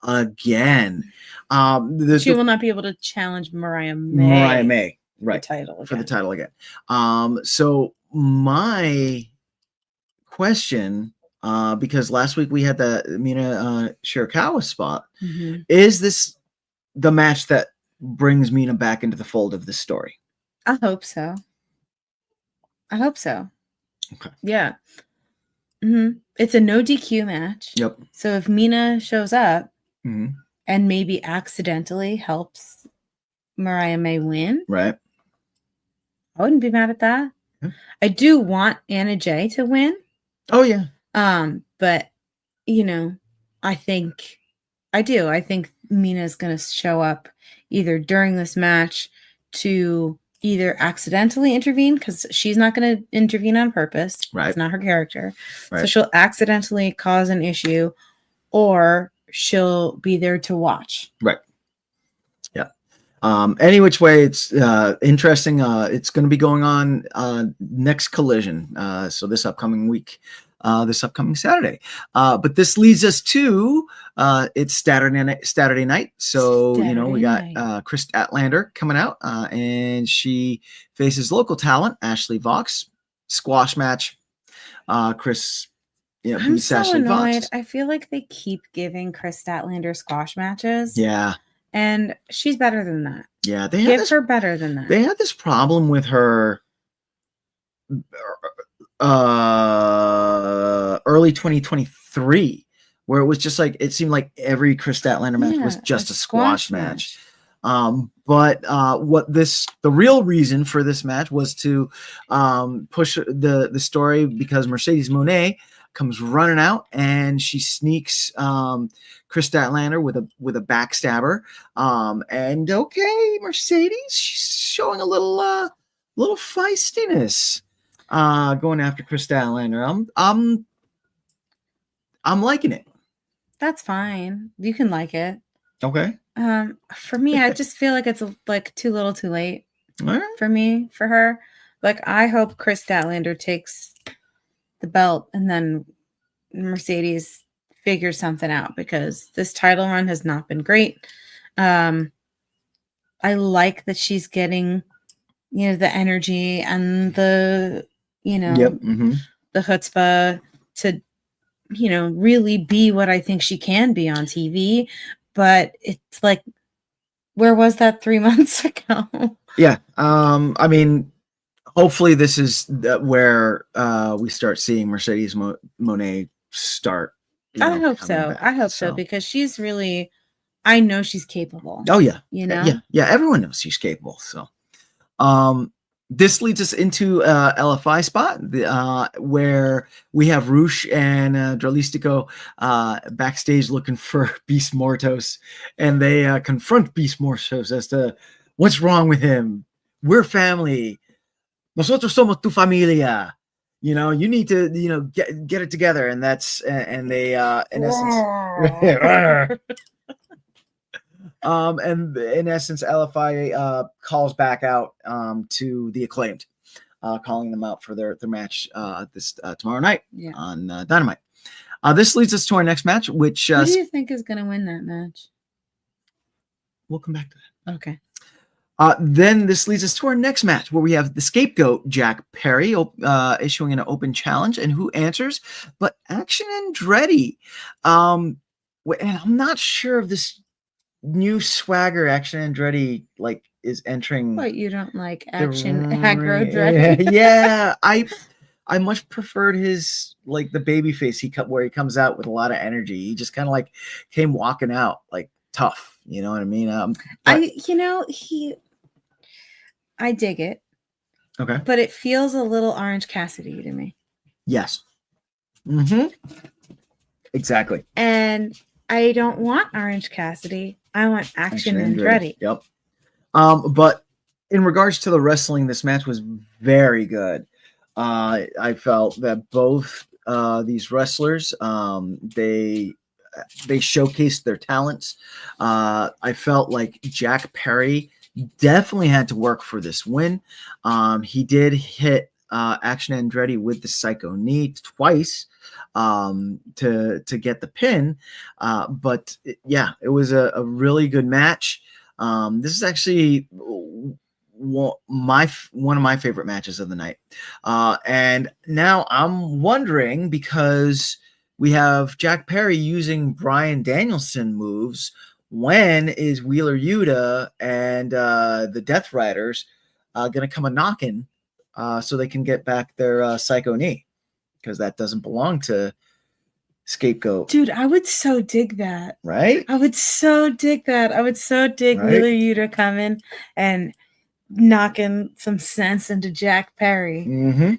again. She will not be able to challenge Mariah May, right? For the title again. So my question. Because last week we had the Mina Shirakawa spot. Is this the match that brings Mina back into the fold of this story? I hope so. Okay. Yeah. It's a no DQ match. So if Mina shows up and maybe accidentally helps Mariah May win, right? I wouldn't be mad at that. I do want Anna Jay to win. Oh yeah. But I think Mina's gonna show up either during this match to either accidentally intervene, because she's not gonna intervene on purpose. Right. It's not her character. Right. So she'll accidentally cause an issue, or she'll be there to watch. Right. Yeah. Any which way, it's interesting. It's going to be going on next Collision. So this upcoming week. This upcoming Saturday. But this leads us to it's Saturday night. So, we got Chris Statlander coming out, and she faces local talent, Ashley Vox. Squash match. Chris, I'm beats so Ashley annoyed. Vox. I feel like they keep giving Chris Statlander squash matches. Yeah. And she's better than that. Yeah. Give her better than that. They had this problem with her early 2023, where it was just like, it seemed like every Chris Statlander match was just a squash match. But the real reason for this match was to push the story, because Mercedes Moné comes running out and she sneaks Chris Statlander with a backstabber. And okay, Mercedes, she's showing a little feistiness. Going after Chris Statlander. I'm liking it. That's fine. You can like it. Okay. For me, I just feel like it's like too little, too late. All right. For her. Like, I hope Chris Statlander takes the belt and then Mercedes figures something out, because this title run has not been great. I like that she's getting, the energy and the the chutzpah to, really be what I think she can be on TV. But it's like, where was that 3 months ago? Yeah. I mean, hopefully this is where we start seeing Mercedes Moné start. I hope coming so. back. I hope so because she's really, I know she's capable. Oh yeah. You know? Yeah. Everyone knows she's capable. So, this leads us into LFI spot, where we have Roosh and Dralistico backstage looking for Beast Mortos, and they confront Beast Mortos as to what's wrong with him. We're family. Nosotros somos tu familia. You need to, get it together, and that's and they in essence. And in essence, LFI calls back out to the Acclaimed, calling them out for their match this tomorrow night on Dynamite. This leads us to our next match, which who do you think is going to win that match? We'll come back to that. Okay. Then this leads us to our next match, where we have the scapegoat Jack Perry issuing an open challenge, and who answers but Action Andretti. And I'm not sure if this new swagger Action Andretti is entering. What, you don't like Action Aggro Andretti? Yeah, I much preferred his the baby face where he comes out with a lot of energy. He just kind of came walking out tough. You know what I mean? I dig it. Okay. But it feels a little Orange Cassidy to me. Yes. Exactly. And I don't want Orange Cassidy. I want Action Andretti. Yep. But in regards to the wrestling, this match was very good. I felt that both these wrestlers, they showcased their talents. I felt like Jack Perry definitely had to work for this win. He did hit Action Andretti with the Psycho Knee twice to get the pin. But it was a really good match. This is actually one of my favorite matches of the night. And now I'm wondering, because we have Jack Perry using Bryan Danielson moves, when is Wheeler Yuta and the Death Riders going to come a knocking so they can get back their Psycho Knee? Because that doesn't belong to Scapegoat. Dude, I would so dig that. Right? I would so dig that. I would so dig Wheeler Yuta coming and knocking some sense into Jack Perry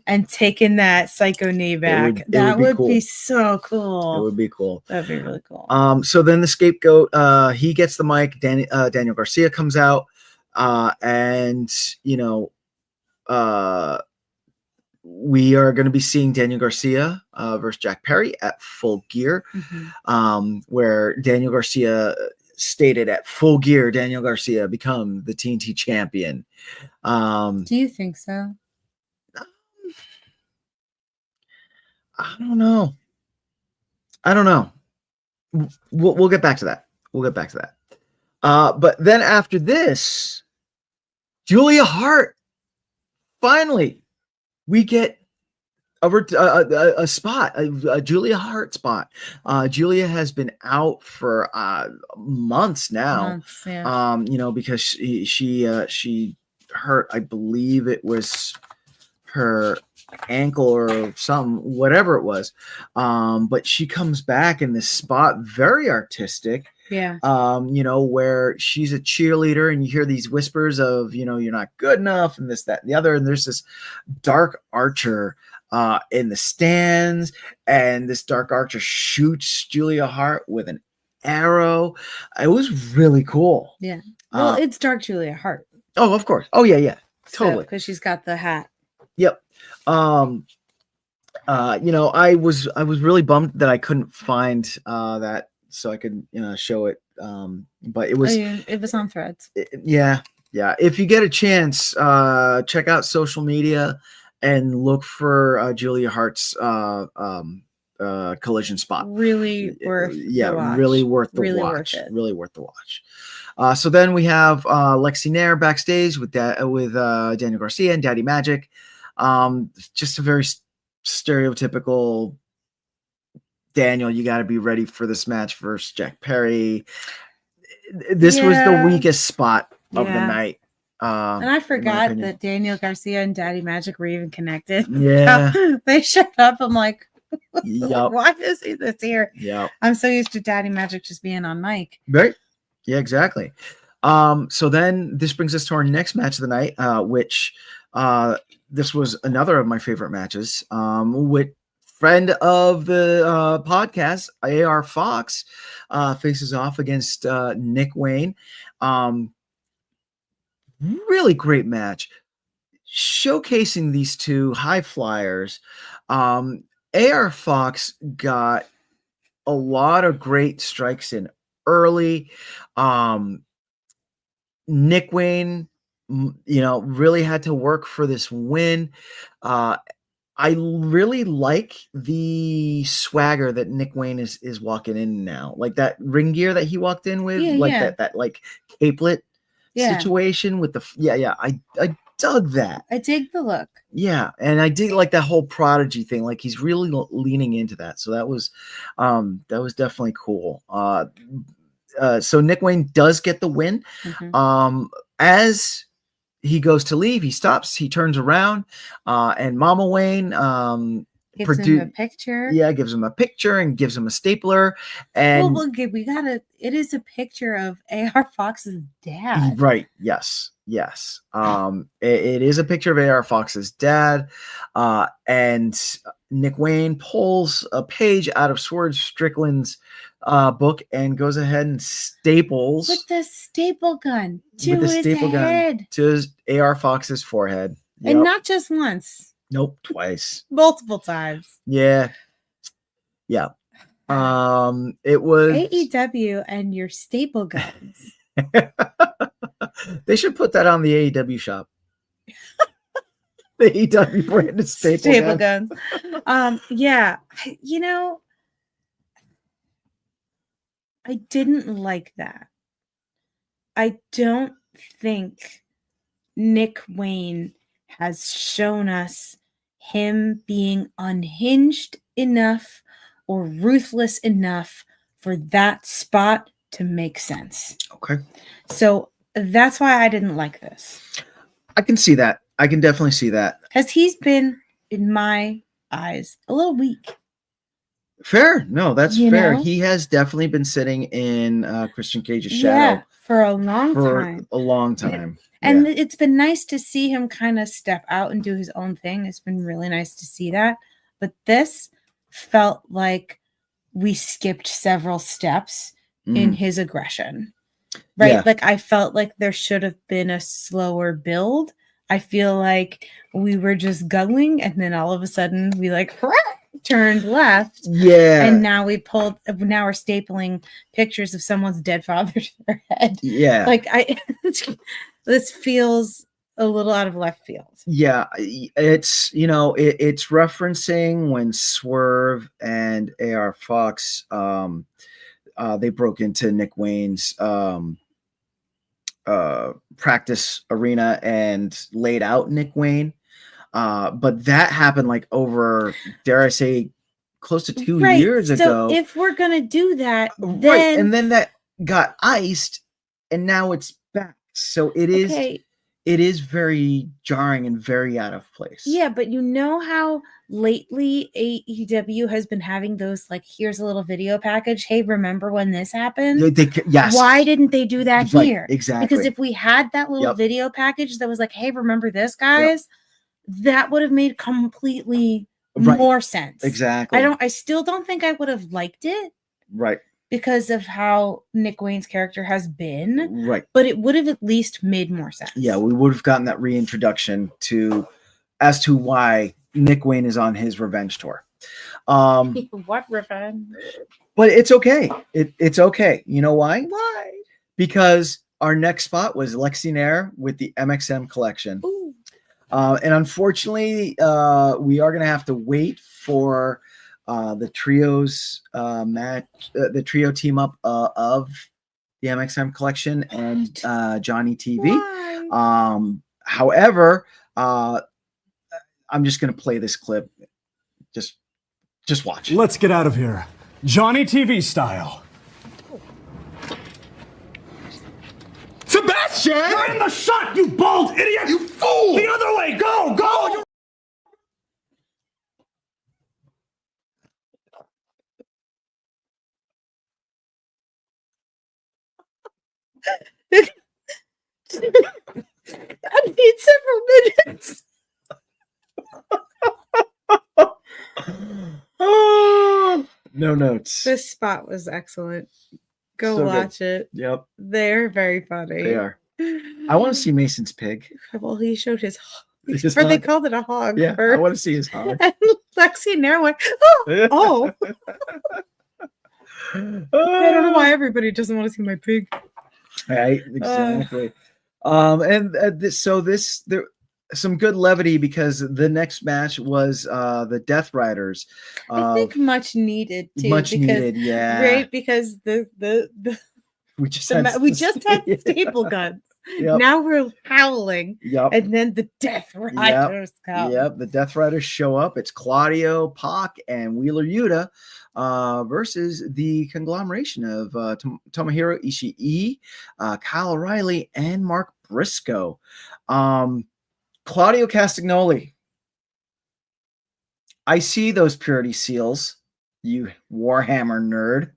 and taking that Psycho Knee back. That would be so cool. It would be cool. That'd be really cool. So then the Scapegoat, he gets the mic. Daniel Garcia comes out, and we are going to be seeing Daniel Garcia versus Jack Perry at Full Gear, where Daniel Garcia stated at Full Gear, Daniel Garcia become the TNT champion. Do you think so? I don't know. We'll get back to that. But then after this, Julia Hart, finally, we get a spot, a Julia Hart spot. Julia has been out for months now. Because she hurt, I believe it was her ankle or something, whatever it was. But she comes back in this spot, very artistic. Yeah. Where she's a cheerleader and you hear these whispers of, you're not good enough and this, that, and the other. And there's this Dark Archer in the stands, and this Dark Archer shoots Julia Hart with an arrow. It was really cool. Yeah. Well, it's Dark Julia Hart. Oh, of course. Oh, yeah. Totally. Because she's got the hat. Yep. I was really bummed that I couldn't find that so I could show it. But it was on Threads. Yeah. If you get a chance, check out social media and look for Julia Hart's collision spot. Really worth the watch. Really worth the watch. Really worth the watch. So then we have Lexi Nair backstage with Daniel Garcia and Daddy Magic. Just a very stereotypical Daniel, you got to be ready for this match versus Jack Perry. This was the weakest spot of the night. And I forgot that Daniel Garcia and Daddy Magic were even connected. Yeah. They showed up. I'm like, Yep. why is he this here? Yep. I'm so used to Daddy Magic just being on mic. Right. Yeah, exactly. So then this brings us to our next match of the night, which this was another of my favorite matches. With friend of the podcast, AR Fox, faces off against Nick Wayne. Really great match, showcasing these two high flyers. AR Fox got a lot of great strikes in early. Nick Wayne, really had to work for this win. I really like the swagger that Nick Wayne is walking in now, like that ring gear that he walked in with, that like capelet situation with the I dug that. I dig the look. Yeah, and I dig like that whole Prodigy thing. Like he's really leaning into that. So that was definitely cool. So Nick Wayne does get the win. Mm-hmm. As he goes to leave, he stops, he turns around, and Mama Wayne gives him a picture. Yeah, gives him a picture and gives him a stapler. And it is a picture of AR Fox's dad. Right. Yes. It is a picture of AR Fox's dad. And Nick Wayne pulls a page out of Swerve Strickland's book and goes ahead and staples with the staple gun to his head, to his AR Fox's forehead. Yep. And not just once. Nope, twice. Multiple times. Yeah. It was AEW and your staple guns. They should put that on the AEW shop. The AEW branded staple guns. Yeah. I didn't like that. I don't think Nick Wayne has shown us him being unhinged enough or ruthless enough for that spot to make sense. Okay. So that's why I didn't like this. I can see that. I can definitely see that. Because he's been, in my eyes, a little weak. Fair. No, that's fair. He has definitely been sitting in Christian Cage's shadow for a long time. And it's been nice to see him kind of step out and do his own thing. It's been really nice to see that. But this felt like we skipped several steps in his aggression. Right? Yeah. Like I felt like there should have been a slower build. I feel like we were just going and then all of a sudden we turned left. Yeah. And now we're stapling pictures of someone's dead father to their head. Yeah. Like this feels a little out of left field. Yeah. It's, it's referencing when Swerve and AR Fox, they broke into Nick Wayne's practice arena and laid out Nick Wayne. But that happened like over, dare I say, close to 2 years ago. So if we're gonna do that, then and then that got iced, and now it's back. So it is very jarring and very out of place. Yeah, but you know how lately AEW has been having those here's a little video package. Hey, remember when this happened? Yes. Why didn't they do that here? Exactly. Because if we had that little video package that was like, hey, remember this, guys? That would have made completely more sense. Exactly. I still don't think I would have liked it. Right. Because of how Nick Wayne's character has been. Right. But it would have at least made more sense. Yeah, we would have gotten that reintroduction as to why Nick Wayne is on his revenge tour. What revenge? But it's okay. It's okay. You know why? Why? Because our next spot was Lexi Nair with the MXM collection. Ooh. And unfortunately, we are going to have to wait for the trios match, the trio team up of the MXM collection and Johnny TV. However, I'm just going to play this clip. Just watch. Let's get out of here. Johnny TV style. Sebastian! shit! You're in the shot, you bald idiot! You fool! The other way! Go! Go! I need several minutes. No notes. This spot was excellent. Go So good. watch it. Yep, They're very funny. they are. I want to see Mason's pig. Well, he showed his His or they hog. called it a hog. Yeah, I first. want to see his hog. And Lexi and Nair went, oh. I don't know why everybody doesn't want to see my pig. Right, exactly. There some good levity because the next match was the Death Riders. I think much needed too. Much needed, yeah. Right, because the We just we just had staple guns. Yep. Now we're howling, Yep. and then the Death Riders come. Yep, the Death Riders show up. It's Claudio, Pac, and Wheeler Yuta versus the conglomeration of Tomohiro Ishii, Kyle O'Reilly, and Mark Briscoe. Claudio Castagnoli. I see those purity seals, you Warhammer nerd.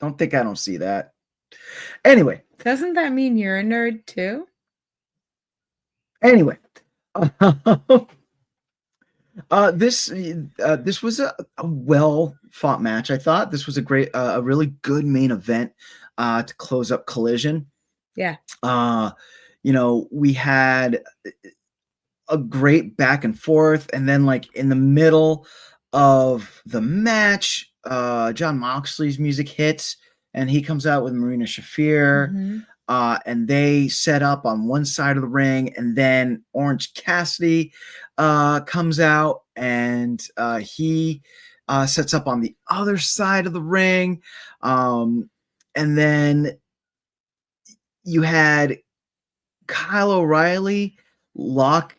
Don't think I don't see that. Anyway. Doesn't that mean you're a nerd too? Anyway, this was a well fought match. I thought this was a really good main event to close up Collision. Yeah. We had a great back and forth, and then like in the middle of the match, John Moxley's music hits. And he comes out with Marina Shafir, and they set up on one side of the ring, and then Orange Cassidy comes out, and he sets up on the other side of the ring, and then you had Kyle O'Reilly lock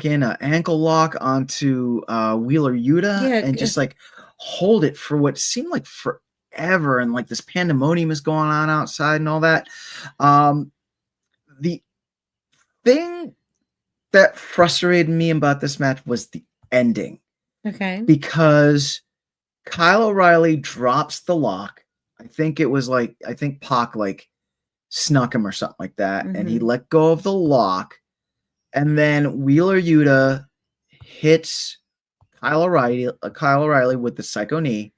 in an ankle lock onto Wheeler Yuta, and just like hold it for what seemed like forever. And like this pandemonium is going on outside and all that. The thing that frustrated me about this match was the ending. Okay. Because Kyle O'Reilly drops the lock. I think Pac like snuck him or something like that. And he let go of the lock. And then Wheeler Yuta hits Kyle O'Reilly with the Psycho Knee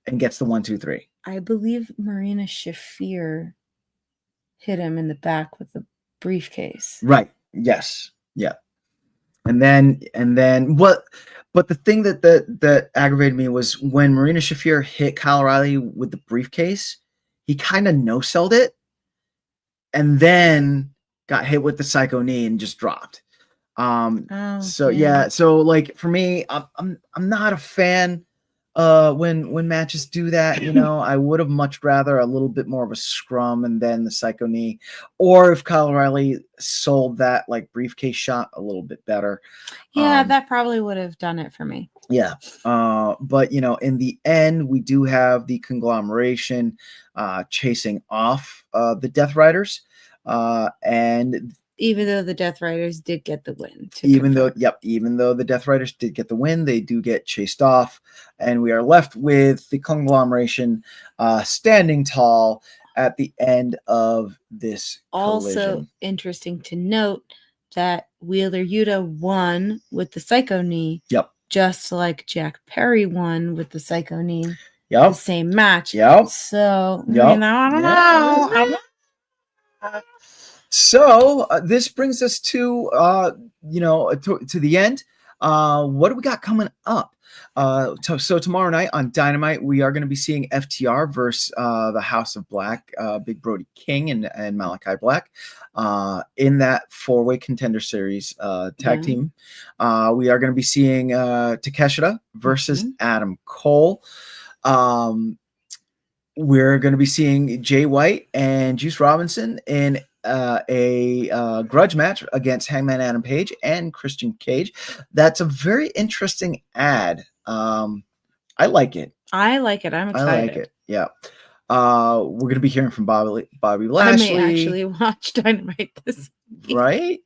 and gets the 1, 2, 3. I believe Marina Shafir hit him in the back with the briefcase. Right. Yes. Yeah. And then what? But the thing that aggravated me was when Marina Shafir hit Kyle O'Reilly with the briefcase, he kind of no-selled it, and then got hit with the Psycho Knee and just dropped. So like for me, I'm not a fan. When matches do that, I would have much rather a little bit more of a scrum and then the Psycho Knee, or if Kyle O'Reilly sold that like briefcase shot a little bit better. Yeah, that probably would have done it for me. Yeah. But in the end, we do have the conglomeration chasing off the Death Riders. And even though the Death Riders did get the win. Even though the Death Riders did get the win, they do get chased off. And we are left with the conglomeration standing tall at the end of this collision. Also interesting to note that Wheeler Yuta won with the Psycho Knee. Yep. Just like Jack Perry won with the Psycho Knee. Yep. The same match. Yep. So, yep. I don't know. So this brings us to to the end. What do we got coming up? So tomorrow night on Dynamite, we are going to be seeing FTR versus the House of Black, Big Brody King and Malachi Black in that 4-way contender series tag team. We are going to be seeing Takeshita versus Adam Cole. We're going to be seeing Jay White and Juice Robinson in a grudge match against Hangman Adam Page and Christian Cage. That's a very interesting ad. I like it. I'm excited. I like it. Yeah. We're going to be hearing from Bobby I Lashley. may actually watch Dynamite this week. Right?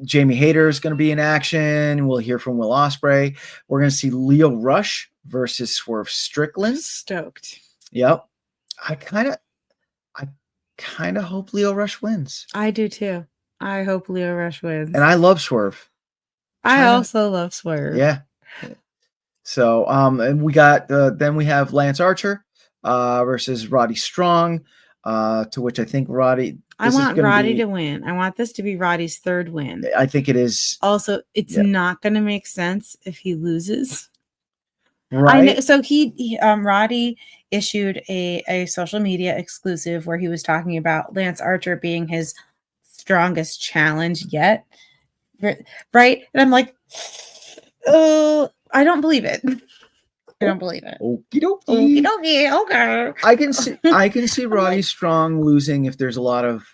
Jamie Hayter is going to be in action. We'll hear from Will Ospreay. We're going to see Leo Rush versus Swerve Strickland. Stoked. Yep. I kind of hope Leo Rush wins. I do too. I hope Leo Rush wins. And I love Swerve. I also love Swerve. Yeah. So, and we got then we have Lance Archer versus Roddy Strong, to which I think Roddy. I want Roddy to win. I want this to be Roddy's third win. I think it is. Also, it's not going to make sense if he loses. Right. I know, so he Roddy issued a social media exclusive where he was talking about Lance Archer being his strongest challenge yet. Right? And I'm like, oh, I don't believe it. I don't believe it. Okie dokie. Okie dokie, okay. I can see Roddy Strong losing if there's a lot of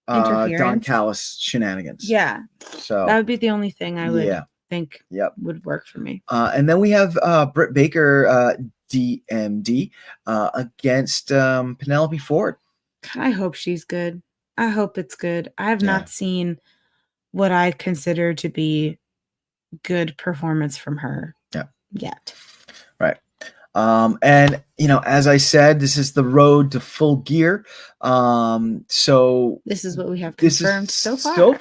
Don Interference. Callis shenanigans. Yeah. So That would be the only thing I would think would work for me. And then we have Britt Baker, DMD, against Penelope Ford. I hope she's good. I hope it's good. I have not seen what I consider to be good performance from her yet. Right. And as I said, this is the road to Full Gear. So this is what we have confirmed so far.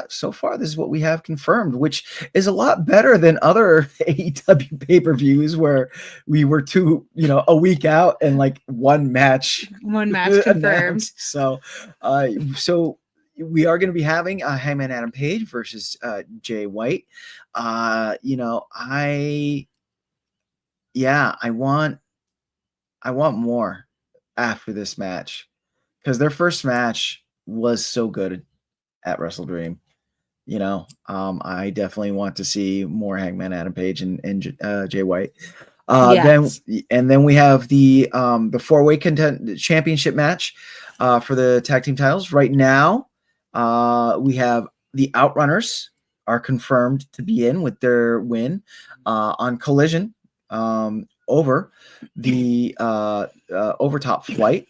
So far this is what we have confirmed, which is a lot better than other AEW pay-per-views where we were a week out and like one match confirmed. So we are going to be having Hangman Adam Page versus Jay White. I want more after this match because their first match was so good at Wrestle Dream. I definitely want to see more Hangman Adam Page and Jay White. Then we have the 4-way championship match for the tag team titles. Right now, we have the Outrunners are confirmed to be in with their win on Collision. Over the Overtop Flight.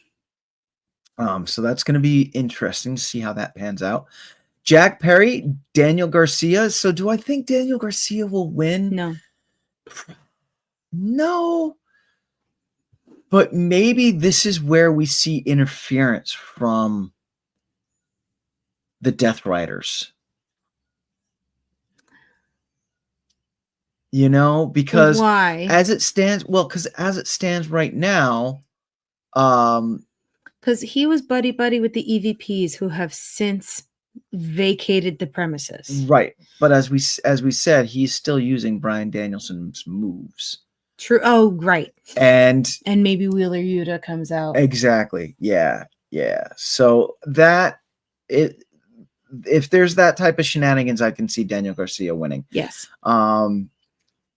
So that's going to be interesting to see how that pans out. Jack Perry, Daniel Garcia. So do I think Daniel Garcia will win? No. But maybe this is where we see interference from the Death Riders. Because why? As it stands right now, because he was buddy with the EVPs who have since vacated the premises. Right. But as we said, he's still using Bryan Danielson's moves. True. Oh, right. And maybe Wheeler Yuta comes out. Exactly. Yeah. So if there's that type of shenanigans, I can see Daniel Garcia winning. Yes.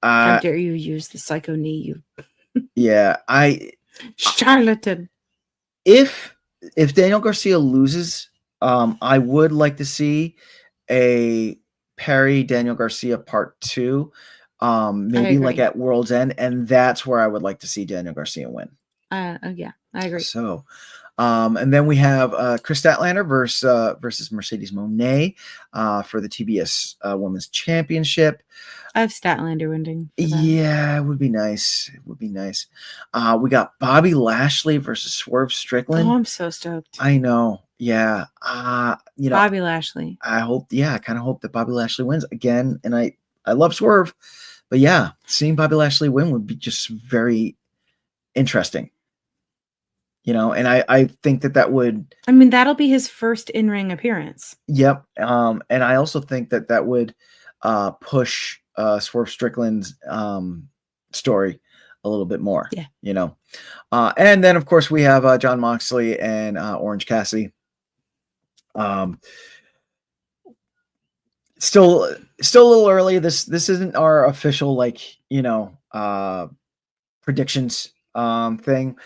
How dare you use the psycho knee, you charlatan. If Daniel Garcia loses, I would like to see a Perry Daniel Garcia part 2, maybe like at World's End, and that's where I would like to see Daniel Garcia win. I agree. So, and then we have Chris Statlander versus Mercedes Moné for the TBS Women's Championship. I have Statlander winning. Yeah, it would be nice. We got Bobby Lashley versus Swerve Strickland. Oh, I'm so stoked. I know. Yeah. Bobby Lashley. I kind of hope that Bobby Lashley wins again. And I love Swerve, but yeah, seeing Bobby Lashley win would be just very interesting. And I think that would. I mean, that'll be his first in-ring appearance. Yep. And I also think that would push Swerve Strickland's story a little bit more. Yeah. And then of course we have Jon Moxley and Orange Cassidy. Still a little early. This isn't our official predictions thing.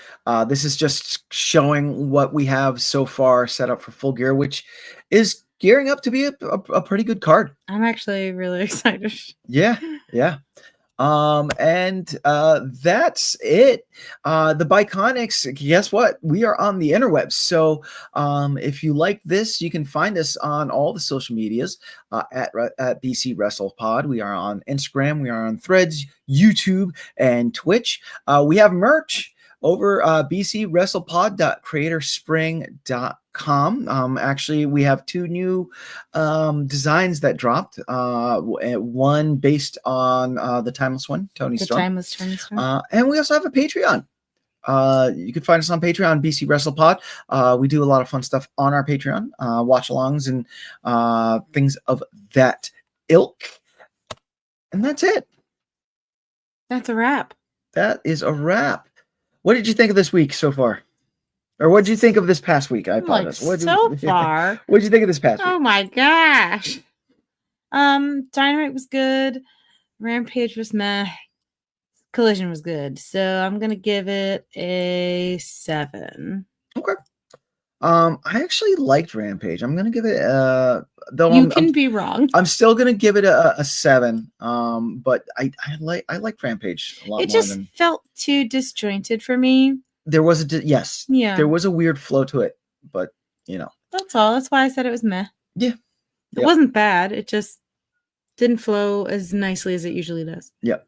This is just showing what we have so far set up for Full Gear, which is gearing up to be a pretty good card. I'm actually really excited. Yeah. And that's it. The Biconics, guess what? We are on the interwebs. So if you like this, you can find us on all the social medias at BC Wrestle Pod. We are on Instagram, we are on Threads, YouTube, and Twitch. We have merch over bcwrestlepod.creatorspring.com. Actually, we have 2 new designs that dropped. One based on the Timeless One, Tony The Storm. Timeless Tony Storm. And we also have a Patreon. You can find us on Patreon, BC WrestlePod. We do a lot of fun stuff on our Patreon, watch-alongs and things of that ilk. And that's it. That's a wrap. That is a wrap. What did you think of this week so far? Or what did you think of this past week? I apologize. Far. What did you think of this past Oh week? my gosh. Dynamite was good. Rampage was meh. Collision was good. So I'm gonna give it a 7. Okay. I actually liked Rampage. I'm gonna give it though You can be wrong. I'm still gonna give it a 7. But I like Rampage a lot It more just than felt too disjointed for me. there was yes. Yeah. There was a weird flow to it, but That's all. That's why I said it was meh. Yeah. It wasn't bad. It just didn't flow as nicely as it usually does. Yep.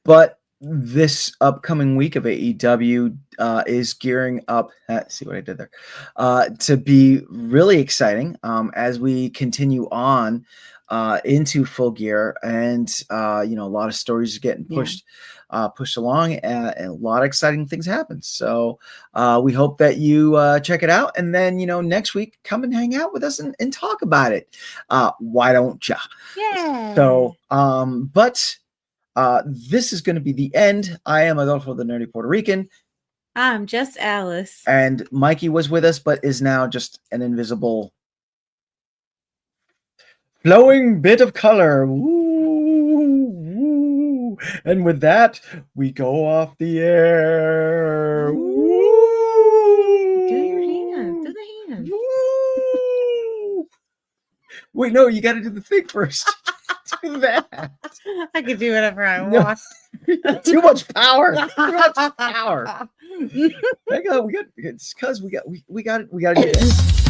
But this upcoming week of AEW is gearing up. See what I did there? To be really exciting as we continue on into Full Gear, and a lot of stories are getting pushed along, and a lot of exciting things happen. So we hope that you check it out, and then next week come and hang out with us and talk about it. Why don't ya? Yeah. So but this is going to be the end. I am Adolfo, the Nerdy Puerto Rican. I'm just Alice. And Mikey was with us, but is now just an invisible flowing bit of color. Woo, woo. And with that, we go off the air. Woo. Do your hand. Do the hand. Woo. Wait, no, you got to do the thing first. Do that. I can do whatever I No. want. Too much power. Too much power. Hang on, it's because we got to do this.